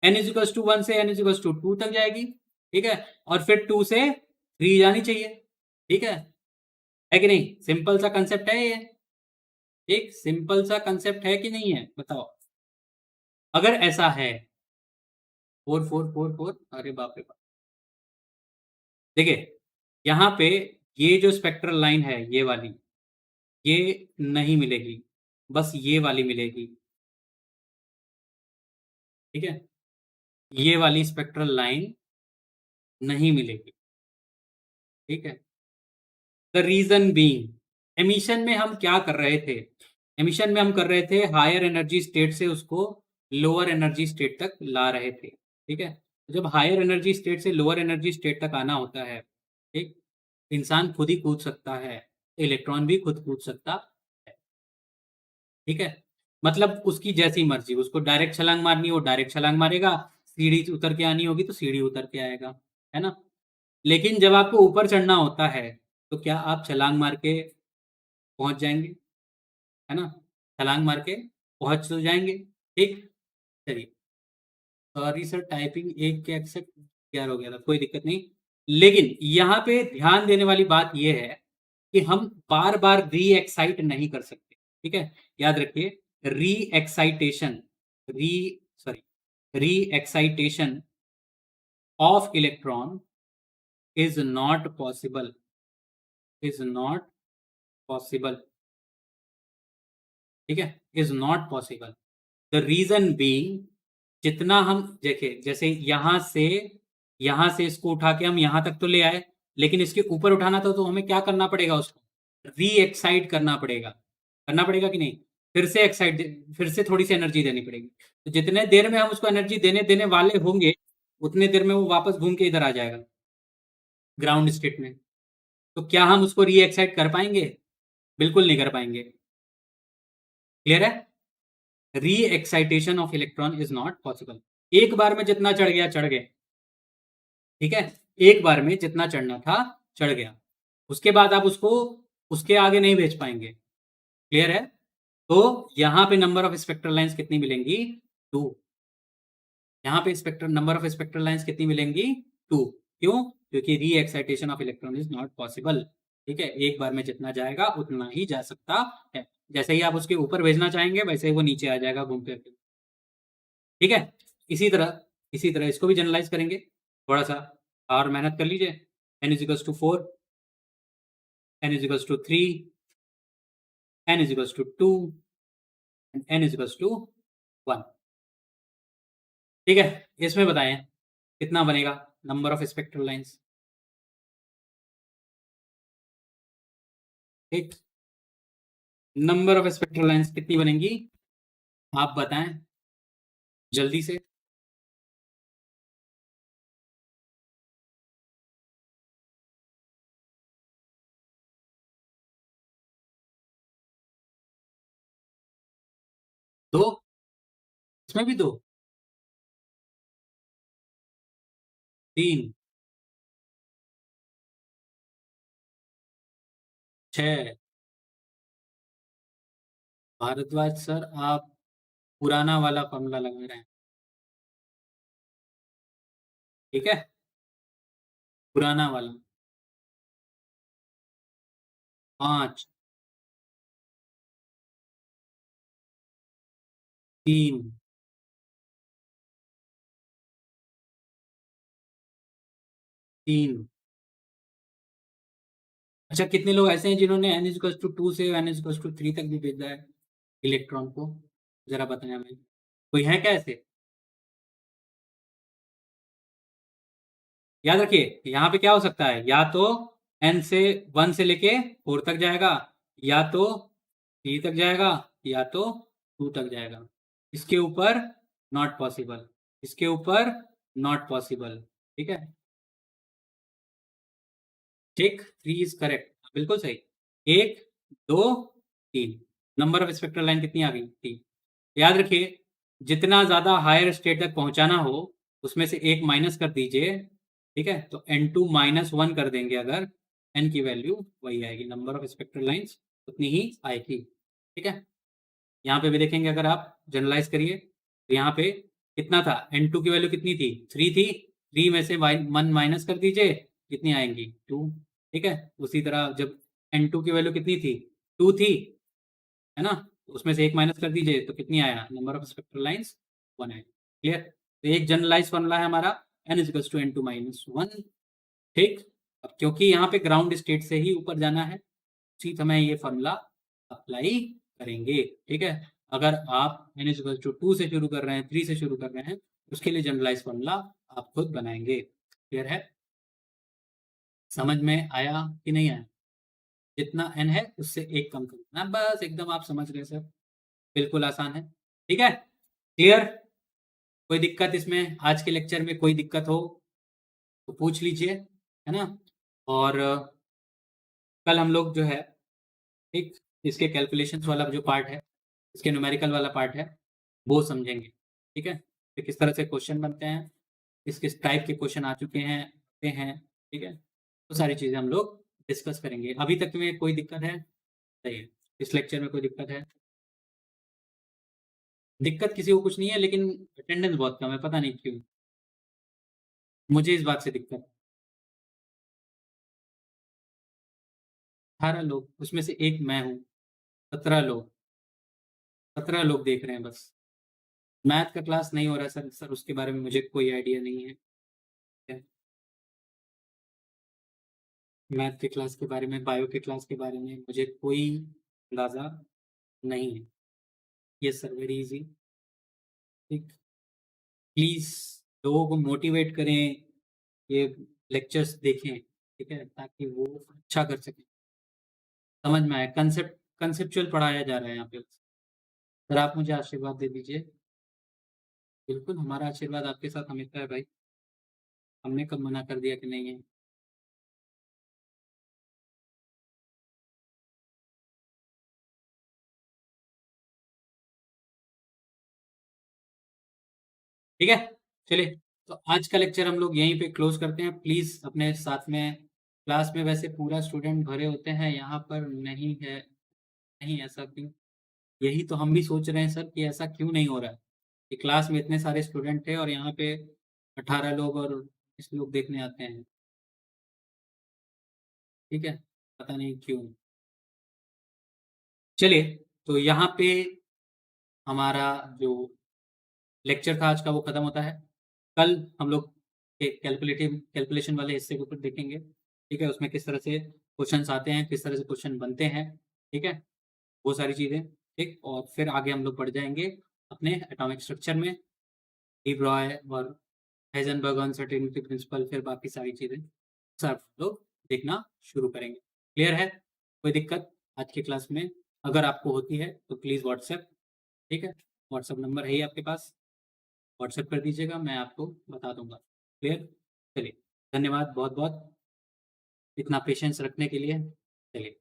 एन इजिकल्स टू वन से एन इजिकल्स टू टू तक जाएगी। ठीक है, और फिर टू से थ्री जानी चाहिए। ठीक है कि नहीं, सिंपल सा कंसेप्ट है ये, एक सिंपल सा कंसेप्ट है कि नहीं है, बताओ। अगर ऐसा है, फोर फोर फोर फोर, अरे बाप रे बाप, देखिए यहाँ पे ये जो स्पेक्ट्रल लाइन है ये वाली, ये नहीं मिलेगी, बस ये वाली मिलेगी। ठीक है, ये वाली स्पेक्ट्रल लाइन नहीं मिलेगी। ठीक है, द रीजन बीइंग, एमिशन में हम क्या कर रहे थे, एमिशन में हम कर रहे थे हायर एनर्जी स्टेट से उसको लोअर एनर्जी स्टेट तक ला रहे थे। ठीक है, जब हायर एनर्जी स्टेट से लोअर एनर्जी स्टेट तक आना होता है, ठीक, इंसान खुद ही कूद सकता है, इलेक्ट्रॉन भी खुद कूद सकता है। ठीक है, मतलब उसकी जैसी मर्जी, उसको डायरेक्ट छलांग मारनी हो डायरेक्ट छलांग मारेगा, सीढ़ी उतर के आनी होगी तो सीढ़ी उतर के आएगा, है ना। लेकिन जब आपको ऊपर चढ़ना होता है तो क्या आप छलांग मार के पहुंच जाएंगे, है ना, छलांग मार के पहुंच तो जाएंगे। ठीक, चलिए, सॉरी सर टाइपिंग एक के एक्सेप्ट यार हो गया था, कोई दिक्कत नहीं। लेकिन यहाँ पे ध्यान देने वाली बात यह है कि हम बार बार री एक्साइट नहीं कर सकते। ठीक है, याद रखिए, री excitation re sorry re excitation of electron is not possible, is not possible, ठीक है, is not possible. The reason being, जितना हम देखे, जैसे यहां से इसको उठा के हम यहां तक तो ले आए, लेकिन इसके ऊपर उठाना था तो हमें क्या करना पड़ेगा, उसको री एक्साइट करना पड़ेगा कि नहीं, फिर से एक्साइट, फिर से थोड़ी सी एनर्जी देनी पड़ेगी। तो जितने देर में हम उसको एनर्जी देने देने वाले होंगे, उतने देर में वो वापस घूम के इधर आ जाएगा ग्राउंड स्टेट में। तो क्या हम उसको री एक्साइट कर पाएंगे? बिल्कुल नहीं कर पाएंगे। क्लियर है? री excitation of electron is not possible. एक बार में जितना चढ़ गया चढ़ गया, ठीक है, एक बार में जितना चढ़ना था चढ़ गया, उसके बाद आप उसको उसके आगे नहीं भेज पाएंगे। क्लियर है? तो यहां पे नंबर ऑफ स्पेक्ट्रल लाइंस कितनी मिलेंगी? 2। यहां पे spectral number of spectral lines कितनी मिलेंगी? 2। क्यों? क्योंकि री excitation of electron is not possible. ठीक है, एक बार में जितना जाएगा उतना ही जा सकता है। जैसे ही आप उसके ऊपर भेजना चाहेंगे वैसे ही वो नीचे आ जाएगा घूम फिर के। ठीक है, इसी तरह इसको भी जनरलाइज करेंगे थोड़ा सा, और मेहनत कर लीजिए। n is equals to 4, n is equals to 3, n is equals to 2 and n is equals to 1। ठीक है, इसमें बताएं कितना बनेगा नंबर ऑफ स्पेक्ट्रल लाइंस। ठीक, नंबर ऑफ स्पेक्ट्रल लाइंस कितनी बनेंगी आप बताएं जल्दी से। दो, इसमें भी दो, 3, 6। भारद्वाज सर, आप पुराना वाला फॉर्मूला लगा रहे हैं। ठीक है, पुराना वाला। 5, 3, 3। अच्छा, कितने लोग ऐसे हैं जिन्होंने n इज टू 2 से n इज टू 3 तक भी भेजा है इलेक्ट्रॉन को? जरा बताएं हमें, कोई है क्या ऐसे? याद रखिए, यहाँ पे क्या हो सकता है, या तो n से 1 से लेके 4 तक जाएगा, या तो 3 तक जाएगा, या तो 2 तक जाएगा। इसके ऊपर नॉट पॉसिबल, इसके ऊपर नॉट पॉसिबल। ठीक है, ठीक, 3 इज करेक्ट, बिल्कुल सही। 1, 2, 3। नंबर ऑफ स्पेक्ट्रल लाइन कितनी आ गई? 3। याद रखिए, जितना ज़्यादा हायर स्टेट तक पहुंचाना हो उसमें से एक माइनस कर दीजिए। ठीक है, तो n2 -1 कर देंगे अगर, n की वैल्यू वही आएगी, नंबर ऑफ स्पेक्ट्रल लाइंस उतनी ही आएगी। ठीक है, यहाँ पे भी देखेंगे, अगर आप जनरलाइज करिए तो यहाँ पे कितना था, n2 की वैल्यू कितनी थी? 3 थी। 3 में से 1 माइनस कर दीजिए, कितनी आएंगी? 2। ठीक है, उसी तरह जब n2 की वैल्यू कितनी थी? 2 थी, है ना, तो उसमें से एक माइनस कर दीजिए तो कितनी आया, नंबर ऑफ स्पेक्ट्रल लाइंस 1 है। क्लियर? तो एक जनरलाइज फॉर्मूला है हमारा n इज टू n2 -1। ठीक, अब क्योंकि यहाँ पे ग्राउंड स्टेट से ही ऊपर जाना है, उसी समय ये फॉर्मूला अप्लाई करेंगे। ठीक है, अगर आप n इज टू 2 से शुरू कर रहे हैं, 3 से शुरू कर रहे हैं, उसके लिए जनरलाइज फॉर्मूला आप खुद बनाएंगे। क्लियर है? समझ में आया कि नहीं आया? जितना n है उससे एक कम करना, बस एकदम आप समझ गए सर, बिल्कुल आसान है। ठीक है, क्लियर? कोई दिक्कत इसमें, आज के लेक्चर में कोई दिक्कत हो तो पूछ लीजिए, है ना। और कल हम लोग जो है, ठीक, इसके कैलकुलेशंस वाला जो पार्ट है, इसके न्यूमेरिकल वाला पार्ट है, वो समझेंगे। ठीक है, तो किस तरह से क्वेश्चन बनते हैं, किस किस टाइप के क्वेश्चन आ चुके हैं, आते हैं। ठीक है, तो सारी चीज़ें हम लोग डिस्कस करेंगे। अभी तक में कोई दिक्कत है? सही है, इस लेक्चर में कोई दिक्कत है? दिक्कत किसी को कुछ नहीं है, लेकिन अटेंडेंस बहुत कम है, पता नहीं क्यों, मुझे इस बात से दिक्कत। 18 लोग, उसमें से एक मैं हूँ। 17 लोग, 17 लोग देख रहे हैं बस। मैथ का क्लास नहीं हो रहा है सर, उसके बारे में मुझे कोई आइडिया नहीं है। क्या मैथ के क्लास के बारे में, बायो के क्लास के बारे में मुझे कोई अंदाज़ा नहीं है। Yes sir, very easy. ठीक, प्लीज़ लोगों को मोटिवेट करें, ये लेक्चर्स देखें, ठीक है? ताकि वो अच्छा कर सकें। समझ में आए, कंसेप्चुअल पढ़ाया जा रहा है यहाँ पे। सर आप मुझे आशीर्वाद दे दीजिए। बिल्कुल, हमारा आशीर्वाद आपके साथ हमेशा है भाई। हमने कब मना कर दिया कि नहीं है। ठीक है? चलिए, तो आज का लेक्चर हम लोग यहीं पे क्लोज़ करते हैं। प्लीज़ अपने साथ में क्लास में वैसे पूरा स्टूडेंट भरे होते हैं, यहाँ पर नहीं है। नहीं, ऐसा क्यों? यही तो हम भी सोच रहे हैं सर कि ऐसा क्यों नहीं हो रहा है, कि क्लास में इतने सारे स्टूडेंट थे और यहाँ पे 18 लोग और 20 लोग देखने आते हैं। ठीक है? पता नहीं क्यों? चलिए, तो यहाँ पे हमारा जो लेक्चर था आज का वो खत्म होता है। कल हम लोग कैलकुलेशन वाले हिस्से के ऊपर देखेंगे, ठीक है? उसमें किस तरह से क्वेश्चन्स आते हैं, किस तरह से क्वेश्चन बनते हैं, ठीक है? वो सारी चीज़ें, ठीक? और फिर आगे हम लोग बढ़ जाएँगे अपने एटॉमिक स्ट्रक्चर में, डी ब्रॉय और हाइजेनबर्ग अनसर्टेनिटी प्रिंसिपल, फिर बाकी सारी चीज़ें सब लोग देखना शुरू करेंगे। क्लियर है? कोई दिक्कत आज की क्लास में? अगर आपको होती है तो प्लीज़ व्हाट्सएप, ठीक है? व्हाट्सएप नंबर है ही आपके पास, व्हाट्सएप कर दीजिएगा, मैं आपको बता दूँगा। क्लियर? चलिए, धन्यवाद बहुत-बहुत इतना पेशेंस रखने के लिए। चलिए।